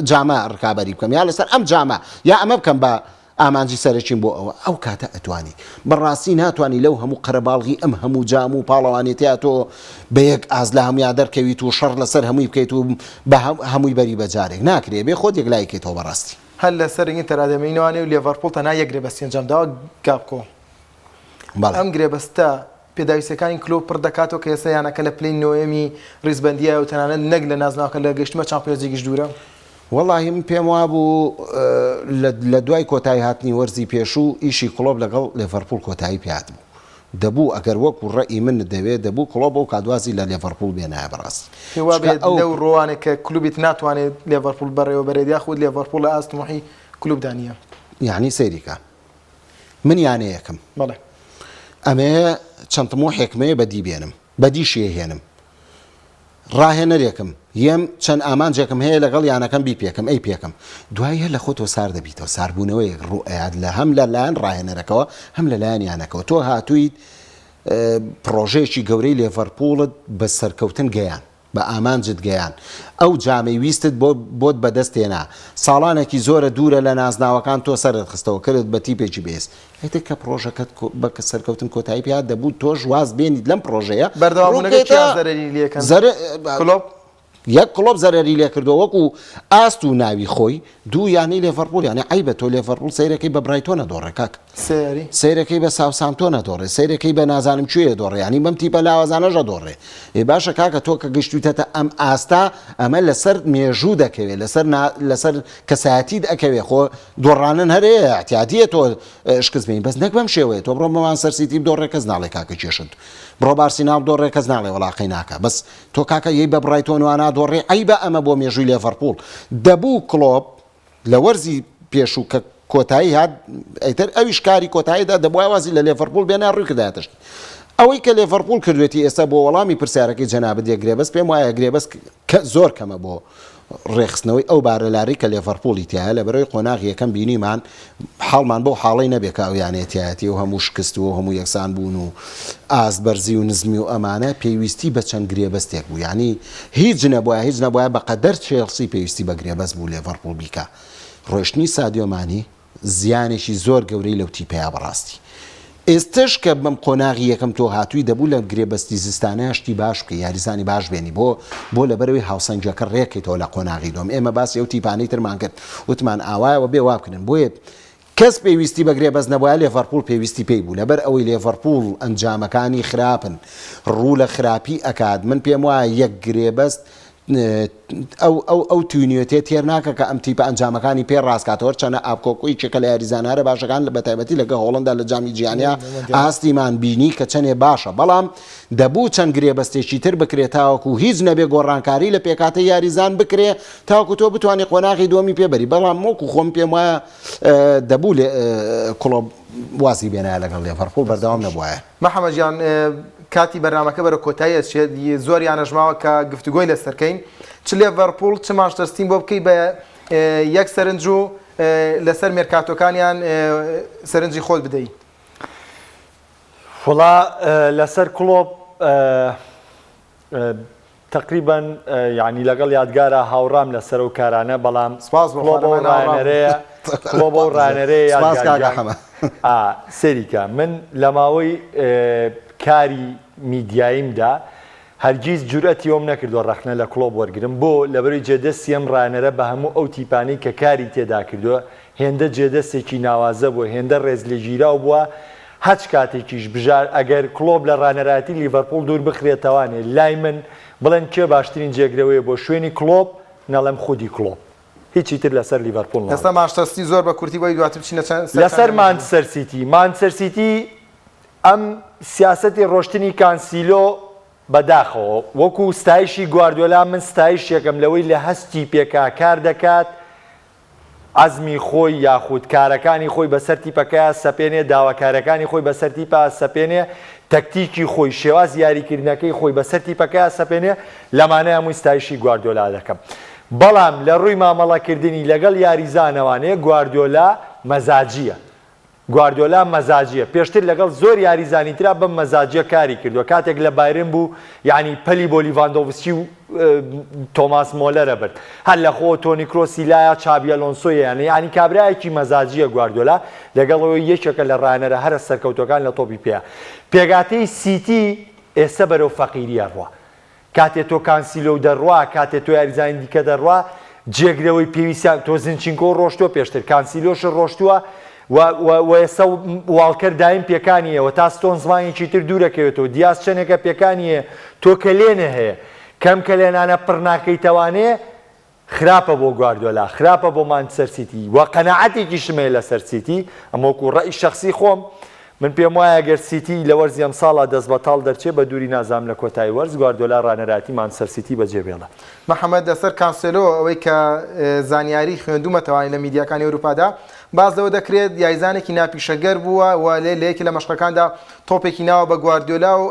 Speaker 2: جامە ڕکابەری بکەم یا لەسەر ئەم جامە یا ئەمە بکەم بە ئامانجی سەرچین بۆ ئەو کاتە ئەتوانی بەڕاستی ناتوانانی لەو هەموو قەرەباڵغی ئەم هەموو جام و پاڵەوانێتیا تۆ بە یەک ئاز لە هەمویا دەرکەویت و شەڕ لەسەر هەمووی بکەیت و بە هەمووی بەری بەجارێک ناکرێ بێ خۆت یەکلایکێتەوە بەڕاستی
Speaker 1: هەر لەسەر ئینتەر ئادەمینوانێ و لێڤەرپوڵ تەنها یەک گرێبەست ئەنجامداوە گابکۆ ئەم گرێبەستە پێداویستەکانی کلۆب پڕ دەکاتەوە کە ئێستا یانەکە لە پلەی نۆیەمی ڕیزبەندیە و تەنانەت نەک لە نازناوەکە لە گەشتمە چامپیۆنزیگیش دوورە.
Speaker 2: وەڵاهی من پێم وابوو لە دوای کۆتایی هاتنی وەرزی پێشوو ئیشی کلۆب لەگەڵ لێڤەرپوڵ کۆتایی پێات بوو دەبوو ئەگەر وەکو ڕێی من دەوێت دەبوو کلۆب و کادوازی لە لێڤەرپوڵ بێنایە بەڕاست
Speaker 1: پێوا بێت لەو ڕۆوانێک کە کلوبیت ناتوانێت لێڤەرپوڵ بەڕێوە بەرێت یاخود لێڤەرپوڵ لە ئاستمحی کلوب دانیە
Speaker 2: یعنی سەیریکە من یانەیەکم
Speaker 1: بەڵێ
Speaker 2: ئەمێ چەند تمۆ حێکمەیە بەدی بێنم بەدی شێهێنم ڕاهێنەرێکم یەم چەند ئامانجێکم هەیە لەگەڵ یانەکەم بی پێکەم ئەی پێکەم دوای هەر لە خۆتۆ سار دەبیتەوە ساربوونەوەی ڕوئات لە هەم لە لایەن ڕاهێنەرەکەەوە هەم لە لایەن یانەکەەوە تۆ هاتوویت پرۆژەیەکی گەورەی لێڤەرپوڵت بە سەرکەوتن گەیان بە ئامانجت گەیان ئەو جامەی ویستت بۆت بەدەستێنا ساڵانێکی زۆرە دوورە لە نازناوەکان تۆ سەرت خستەوە کرد بە تیپێکی بێست ئەیتر کە پرۆژەکەت بە سەرکەوتن کۆتایی پێات دەبوو تۆش واز بێنیت لەم پرۆژەیە
Speaker 1: کلۆب
Speaker 2: یەک کلۆب زەرەری لێ کردو وەکو ئاست و ناوی خۆی دوو یانی لێڤەرپوڵ یانی ئەی بە تۆ لێڤەرپوڵ سەیرەکەی بە برایتۆ نەدۆڕێ کاک سەیرەکەی بە ساوسانتۆ نەدۆڕێ سەیرەکەی بە نازانم کوێ دۆڕێ ینی بەم تیپە لاوازانەژە دۆڕێ ێ باشە کاکە تۆ کە گەشتوتەتە ئەم ئاستا ئەمە لەسەر مێژوو دەکەوێت لەسەر کەسایەتی ئەکەوێ خۆ دۆڕانن هەرەیە احتیاطیە تۆ شکست بین بەس نەک بەم شێوەیە تۆ بڕۆ مەوانسەر سیتی بدۆڕێ کەس ناڵێ کاکە کێشت بڕۆ بارسیناڵ دۆڕێ کەس ناڵێ وەڵاقی ناکە بەس تۆ کاکە یەی بە برایتۆن وانە دۆڕێ ئەی بە ئەمە بۆ مێژووی لێڤەرپوڵ دەبوو کلۆب لە وەرزی پێشوو کە کۆتایی هات ئەیتر ئەویش کاری کۆتاییدا دەبووای وازی لە لێڤەرپوڵ بێنە ڕووی کردایەتش ئەوەی کە لێڤەرپوڵ کردوێتی ئێستا بۆ وەڵامی پرسیارەکەی جەنابەت یەکگرێبەست پێم وایە گرێبەست زۆر کەمە بۆ ڕێخستنەوەی ئەو بارەلاری کە لێڤەرپوڵی تایە لە بەرەوەی قۆناغی یەکەم بینیمان حاڵمان بۆ حاڵی نەبێت کە ئەویانێتیایەتی و هەموو شکست و هەموو یەکسان بوون و ئاست بەرزی و نزمی و ئەمانە پێویستی بە چەند گرێبەستێک بوو ینی هیچ نەبووە بەقەدەر چێلسی پێویستی بە گرێبەست بوو لێڤەرپوڵ بیکە ڕۆشتنی سادیۆمانی زیانێکی زۆر گەورەی لەو تیپەیە بەڕاستی ئێستش کە بەم قۆناغی یەکەم تۆ هاتووی دەبوو لە گرێبەستی زستانە شتی باش بکە یاریزانی باش بێنی بۆ لەبەرەوەی هاوسەنگەکە ڕێکێتەوە لە قۆناغی دۆم ئێمە باسی ئەو تیپانەی ترمان کرد وتمان ئاوایەوە بێ وابکردن بۆیە کەس پێویستی بە گرێبەست نەبووە لێڤەرپوڵ پێویستی پێی بوو لەبەر ئەوەی لێڤەرپوڵ ئەنجامەکانی خراپن ڕوو لە خراپی ئەکات من پێم وایە یەک گرێبەست ئەو توینیێتێ تێر ناکە کە ئەم تیپە ئەنجامەکانی پێ ڕاستکاتەوە چەنە ئاپکۆکوی چێکە لە یاریزانارە باشەکان لە بەتایبەتی لەگە هۆڵندا لە جامی جیانیا ئاستیمان بینی کە چەندێ باشە بەڵام دەبوو چەند گرێبەستێکی تر بکرێت تاوەکو هیچ نەبێ گۆڕانکاری لە پێکاتە یاریزان بکرێ تاوەکو تۆ بتوانێت قۆناغی دووەمی پێبەری بەڵام وەکو خۆم پێم وایە دەبوو کڵۆب وازی بێنایە لەگەڵ لێڤەرپوڵ بەردەوام نەبووایە.
Speaker 1: محەممەد جان کاتی بەرنامەکە بەرە کۆتایی زۆر یانەژماوە کە گفتوگۆی لەسەرکەین چ لێڤەرپوڵ چ مانچستەر بۆ بکەی بە یەک سەرنج و لەسەر مێرکاتۆکانیان سەرنجی خۆت بدەیت.
Speaker 3: وڵا لەسەر کلۆب تقریبان یعنی لەگەڵ یادگارە هاوڕام لەسەر و کارانە بەڵام کلۆب و ڕانەرەیە سەریکە من لە ماوەی کاری میدیاییمدا هەرگیز جورئەتی ئەوم نەکردووە ڕەخنە لە کلۆب وەرگرم بۆ لەبەرەوەی جێدەستی ئەم ڕانەرە بە هەموو ئەو تیپانەی کە کاری تێدا کردووە هێندە جێدەستێکی ناوازە بووە هێندە ڕێز لێ ژیراو بووە هەچ کاتێکیش بژار ئەگەر کلۆب لە ڕانەراتی لیڤەرپوڵ دوور بخرێتەوانێ لای من بڵێن کێ باشترین جێگرەوەیە بۆ شوێنی کلۆب نەڵێم خودی کلۆب هیچی تر لەسەر لیڤەرپوڵ
Speaker 1: ئێستا مانچستەر زۆر بە کورتی بۆی دواتر بچینە
Speaker 3: لەسەر مانچستەر سیتی ئەم سیاسەتی ڕۆشتنی کانسیلۆ بەداخەوە وەکو ستایشی گواردیۆلا من ستایش یەکەم لەوەی لە هەستی پێکا کار دەکات عەزمی خۆی یاخود کارەکانی خۆی بەسەر تیپەکە سەپێنێ داواکارەکانی خۆی بەسەر تیپە سەپێنێ تەکتیکی خۆی شێواز یاریکردنەکەی خۆی بەسەر تیپەکە سەپێنێ لەمانەیە هەمووی ستایشی گواردیۆلا دەکەم بەڵام لە ڕووی مامەڵەکردنی لەگەڵ یاریزانەوانەیە گواردیۆلا مەزاجیە گواردیۆلا مەزاجیە پێشتر لەگەڵ زۆر یاریزانی ترا بەم مەزاجیە کاری کردووە کاتێک لە بایرن بوو یعنی پەلی بۆ لیڤاندۆڤسکی و تۆماس مۆلەرە برد هەر لە خۆ تۆنی کرۆسی لایە چابی ئەلۆنسۆیە یعنی کابرایەکی مەزاجیە گواردیۆلا لەگەڵەوەی یەکێکە لە ڕانەرە هەرە سەرکەوتەکان لە تۆپی پێە پێگاتەی سیتی ئێستا بەرەو فەقیریە ڕوا کاتێ تۆ کانسیلۆ دەڕوا کاتێ تۆ یاریزانی دیکە دەڕوا جێگرەوەی پێویستیان تۆ زنچینکۆ ڕۆشتووە پێشتر کانسیلۆش ڕۆشتووە و ئێستا واڵکەر دایم پێکانیەوە تا ستۆن زمانێکی تر دوورەکەوێتەوە دیاز چەندێکە پێکانیە تۆ کەلێنە هەیە کەم کەلێنانە پڕناکەیتەوانەیە خراپە بۆ گواردیۆلا خراپە بۆ مانچستەر سیتی و قەناعەتێکی شمێ لەسەر سیتی ئەمە وەکو ڕەئی شەخسی خۆم من پێم وایە گەر سیتی لە وەرزی ئەم ساڵا دەست بەتاڵ دەرچێت بە دووری نازام لە کۆتایی وەرز گواردیۆلا ڕانەراتی مانچستەر سیتی بەجێبێڵە
Speaker 1: محەممەد دەسەر کانسێلۆ ئەوەی کە زانیاری خوێندومەتەوەی لە میدیاکانی ئەوروپادا باز لەوە دەکرێت یاریزانێکی ناپیشەگەر بووە و لە یەکی لە مەشقەکاندا تۆپێکی ناوە بە گواردیۆلا و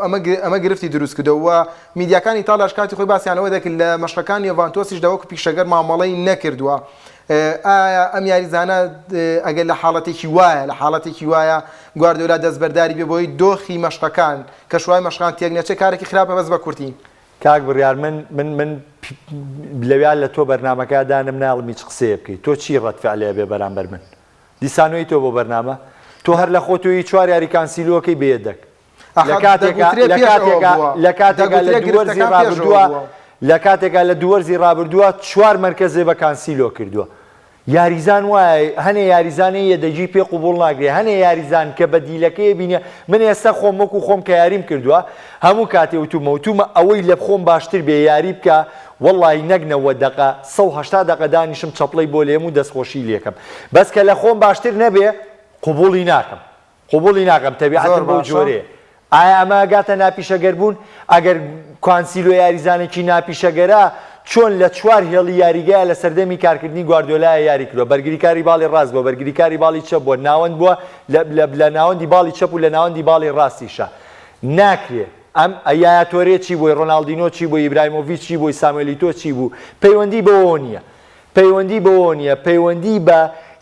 Speaker 1: ئەمە گرفتی دروست کردەوە میدیاکانی تاڵاش کاتی خۆی باسییانەوە دەکرد لە مەشقەکانی ڤانتۆسیش داوەکو پیشەگەر مامەڵەی نەکردووە ئایا ئەم یاریزانە ئەگەر لە حاڵەتێکی وایە لە حاڵەتێکی وایە گواردیۆلا دەستبەرداری بێ بۆی دۆخی مەشقەکان کە شوای مەشقان تێک نەچێت کارێکی خراپە بەس بە کورتی
Speaker 3: کاک بڕیار من لەویان لە تۆ بەرنمەکە دانم ناڵمی چ قسەیە بکەیت تۆ چی ڕەتفعلەیە بێ بەرامبەر من دیسانۆی تۆ بۆ بەرنامە تۆ هەر لە خۆتۆی چوار یاری کانسیلۆکەی بێدەک لە کاتێکا لە دووەرزی ڕابردووە چوار مەرکەزێ بە کانسیلۆ کردووە یاریزان وایە هەنێ یاریزانەیە دەجی پێ قوبوڵ ناگرێ هەنێ یاریزان کە بە دیلەکەی بینە من ئێستا خۆم وەکو خۆم کە یاریم کردووە هەموو کاتێ وتومە ئەوەی لە خۆم باشتر بێ یاری بکە وەڵی نەگنەوە دقە 180 دقە دانیشم چەپڵی بۆ لێم و دەستخۆشی لێکم بەس کە لە خۆم باشتر نەبێ قوبوڵی ناکەم تەبیعەتم بۆ جۆرەیە ئایا ئەمە گاتە ناپیشەگەر بوون ئەگەر کانسیلۆ یاریزانێکی ناپیشەگەرە چۆن لە چوار هێڵی یاریگایە لە سەردەمی کارکردنی گواردیۆلا یاری کردووە بەرگریکاری باڵی ڕاست بووە بەرگریکاری باڵی چەپ بووە ناوەند بووە لە ناوەندی باڵی چەپ و لە ناوەندی باڵی ڕاستیشە ناکرێت ئەم ئەیە تۆرێ چی بووی ڕۆناڵدینۆ چی بووی ئیبراهیمۆڤیچ چی بووی ساموێلیتۆ چی بوو پەیوەندی بەوە نییە پەیوەندی بە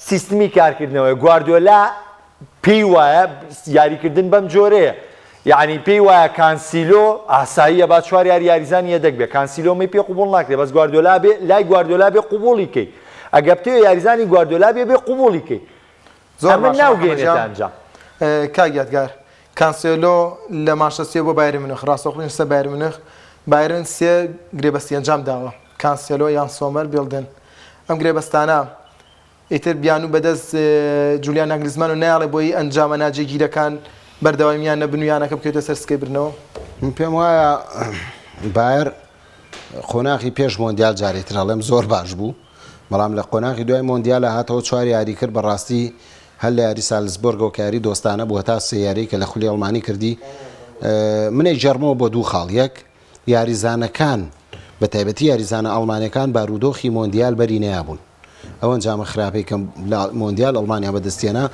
Speaker 3: سیستمی کارکردنەوەی گواردیۆلا پێی وایە یاریکردن بەم جۆرەیە یعنی پێی وایە کانسیلۆ ئاساییە با چوار یاریزانی یەدەک بێ کانسیلۆمی پێ قوبوڵ ناکرێت بەس گواردیۆلا بێ لای گواردیۆلا بێ قوبوڵی کەی ئەگە بتێ یاریزانی گواردیۆلا بێ قوبوڵی کەی زۆر من ناوگەێنێتانجا
Speaker 1: کاگیاتگار کانسێلۆ لە مانچستەر بۆ بایرن مونیخ ڕاستەوخۆین سە بایرن مونیخ بایرن سێ گرێبەستی ئەنجام داوە کانسێلۆ یان سۆمەر بیڵدن ئەم گرێبەستانە ئیتر بیان و بەدەست جولیان ناگلیزمان و نایڵێ بۆی ئەنجامە ناجێگیرەکان بەردەوامیان نەبنویانەکە بکەوتە سەر سکەی برنەوە
Speaker 2: پێم وایە بایر قۆناغی پێش مۆندیال جارێتر هەڵێم زۆر باش بوو بەڵام لە قۆناغی دوای مۆندیالە هاتەوە چوار یاری کرد بەڕاستی هەر لە یاری سالزبۆرگ و کاری دۆستانە بووە تا سێ یاری کە لە خولی ئەڵمانی کردی منێ جەرمەوە بۆ دوو خاڵ یەک یاریزانەکان بە تایبەتی یاریزانە ئەڵمانیەکان بارودۆخی مۆندیال بەری نەیابوون ئەوە ئەنجامە خراپەی کە مۆندیال ئەڵمانیا بەدەستێنا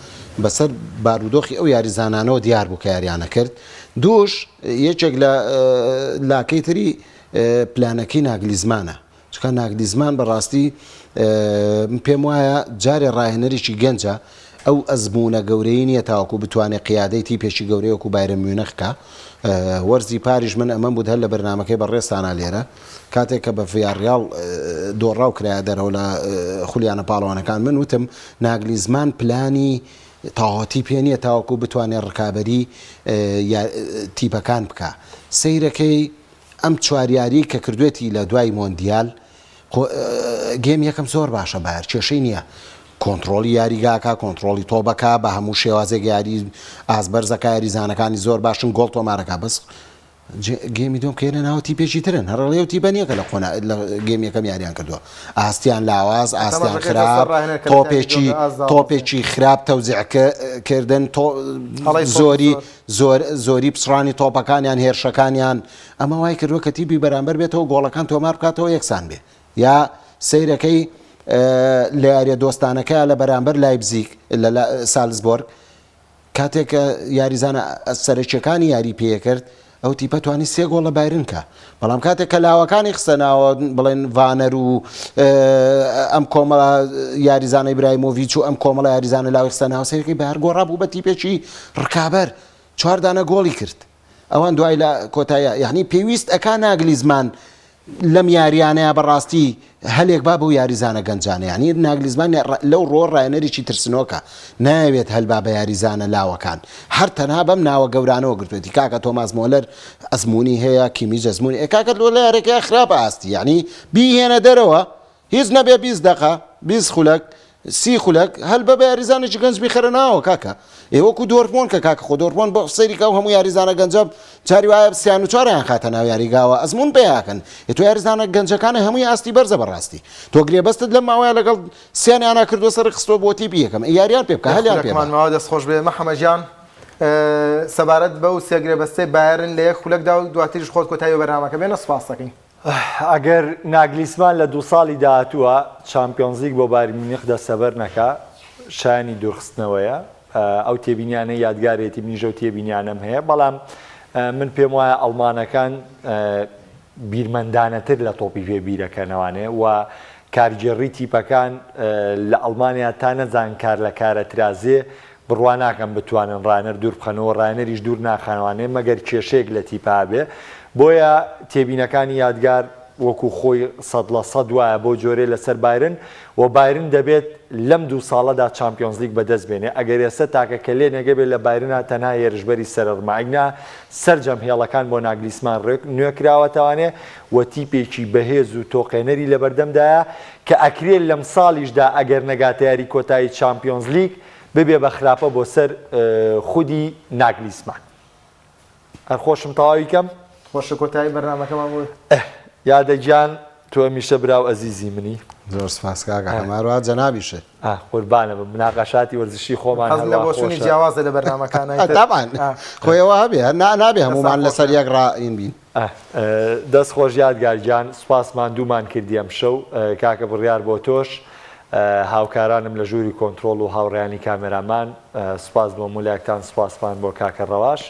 Speaker 2: بەسەر بارودۆخی ئەو یاریزانانەوە دیار بوو کە یاریانە کرد دووش یەکێک لە لاکەی تری پلانەکەی ناگلیزمانە چکە ناگلیزمان بەڕاستی پێم وایە جارێ ڕاهێنەرێکی گەنجە ئەو ئەزمونە گەورەی نییە تاوەکو بتوانێت قیادەیتی پێشی گەورەیەکو بایرن میونخکە وەرزی پاریش من ئەمە بود هەر لە بەرنمەکەی بەڕێستانە لێرە کاتێک کە بە ڤیاڕیاڵ دۆڕاو کرایە دەرەوە لە خولیانە پاڵەوانەکان من وتم ناگلیزمان پلانی تاوەتی پێ نییە تاوەکو بتوانێت ڕکابەری تیپەکان بکە سەیرەکەی ئەم چواریاری کە کردوێتی لە دوای مۆندیال گێم یەکەم زۆر باشە بایر کێشەی نییە کۆنتترۆلی یاریگاکە کۆنتترۆلی تۆبەکە بە هەموو شێوازێک یاری ئازبەرزەکە یاریزانەکانی زۆر باشن گۆڵ تۆمارەکە بەس گێمی دۆم کێنە ناوەتی پێشی ترن هەڕڵێوتی بەنیەکە لە گێم یەکەم یاریان کردووە ئاستیان لاواز ئاستیان خراپ تۆپێکی خراپ تەوزیعکردن زۆری پسڕانی تۆپەکانیان هێرشەکانیان ئەمە وای کردووە کە تیبی بەرامبەر بێتەوە گۆڵەکان تۆمار بکاتەوە یەکسان بێ یا سەیرەکەی لە یاریە دۆستانەکە لە بەرامبەر لایپزیگ لە سالزبۆرگ کاتێک کە یاریزانە سەرچیەکانی یاری پێکرد ئەو تیپە توانی 3 گۆڵ لە بایرن کە بەڵام کاتێک کە لاوەکانی خستەناوە بڵێن ڤانەر و ئەم کۆمەڵە یاریزانە ئیبراهیمۆڤیچ و ئەم کۆمەڵە یاریزانە لاوی خستەناوە سەرەکەی بەهار گۆڕابوو بە تیپێکی ڕکابەر 4 دانە گۆڵی کرد ئەوان دوای لە کۆتاییە یعنی پێویست ئەکا ناگلیزمان لەم یاریانەیە بەڕاستی هەلێک با بۆ یاریزانە گەنجانە یعنی ناگلیزمان لەو ڕۆ ڕایەنەرێکی ترسنۆکە ناوێت هەلبا بە یاریزانە لاوەکان هەر تەنها بەم ناوە گەورانەوە گرتوێتی کاکە تۆماس مۆلەر ئەزمموی هەیە کیمیج ئەزمموی کاکە لۆ لە یارێکە خراپە ئاستی یعنی بیهێنە دەرەوە هیچ نەبێ 20 دقە 20 خولەک 30 خولەک هەل بە یاریزانێکی گەنج بیخەرە ناوە کاکە ئێوەکو دۆرمۆن کە کاکە خۆ دۆرمۆن بۆ سەیریکە و هەموو یاریزانە گەنجە چاری وایە 34یان خاتە ناو یاریگاوە ئەزمون پێیاکەن تۆ یاریزانە گەنجەکانە هەمووی ئاستی بەرزە بەڕاستی تۆ گرێبەستت لەم ماوەیە لەگەڵ سیانیانە کردووە سەر خستۆ بۆ تیپی یەکەم یاریان پێ بکە هەلیان
Speaker 1: پێمانماوە دەستخۆش بێ مەحەمەدجان سەبارەت بەو سێگرێبەستەی بایرن لە یەک خولەکدا و دواتریش خۆت کۆتایی بەرنامەکە بێنە سوپاس دەکەین
Speaker 3: ئەگەر ناگلیسمان لە 2 ساڵی داهاتووە چامپیۆنز لیگ بۆ بایر مونیخ دەستەبەر نەکا شانی دوورخستنەوەیە ئەو تێبینیانە یادگارێتی منیژە و تێبینیانم هەیە بەڵام من پێم وایە ئەڵمانەکان بیرمەندانەتر لە تۆپی پێ بیرەکەنەوانێ و کارگێڕی تیپەکان لە ئەڵمانیا تا نەزان کار لە کارە ترازێ بڕوان ناکەم بتوانن ڕانەر دوور بخەنەوە ڕانەریش دوور ناخانوانێ مەگەر کێشەیەک لە تیپا بێ بۆیە تێبینەکانی یادگار وەکو خۆی 100% وایە بۆ جۆرێ لەسەر بایرن و بایرن دەبێت لەم 2 ساڵەدا چامپیۆنز لیگ بەدەست بێنێ ئەگەر ئێستا تاکە کە لێ نەگە بێت لە بایرنە تەنها هێرشبەری سەرڕمایگنا سەرجەم هێڵەکان بۆ ناگلیسمان نوێ کراوەتەوانێ و تیپێکی بەهێز و تۆقێنەری لە بەردەمدایە کە ئەکرێت لەم ساڵیشدا ئەگەر نەگاتە یاری کۆتایی چامپیۆنز لیگ ببێ بە خراپە بۆ سەر خودی ناگلیسمان هەرخۆشم تەواوی کەم
Speaker 1: خۆشە کۆتایی بەرنامەکەمان بوو
Speaker 3: یادەگیان تۆ میشە براو ئەزیزی منی
Speaker 2: زۆر سپاس کاکە هەماروها جەنابیشە
Speaker 3: قوربانە بە مناقەشاتی وەرزشی خۆمان
Speaker 1: حەز لە بۆچوونی جیاوازە لە بەرنامەکانە
Speaker 2: تاپان خۆیەوە هەبێ نابێ هەمومان لەسەر یەک ڕائین بین
Speaker 3: دەست خۆش یادگارجان سوپاسمان دوومان کردی ئەم شەو کاکە بڕیار بۆ تۆش هاوکارانم لە ژووری کۆنتترۆل و هاوڕیانی کامێرامان سوپاس بۆ مولایەکتان سوپاسمان بۆ کاکە ڕەواش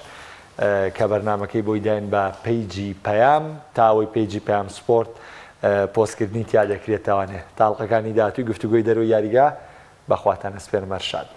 Speaker 3: کە بەرنمەکەی بۆی داین بە پیجی پەیام تاوەی پیجی پەیام سپۆرت پۆستکردنی تیا دەکرێتەوانێ تاڵقەکانی داهاتووی گفتوگۆی دەرەوەی یاریگا بەخواتان ئەسپێرمە ڕشاد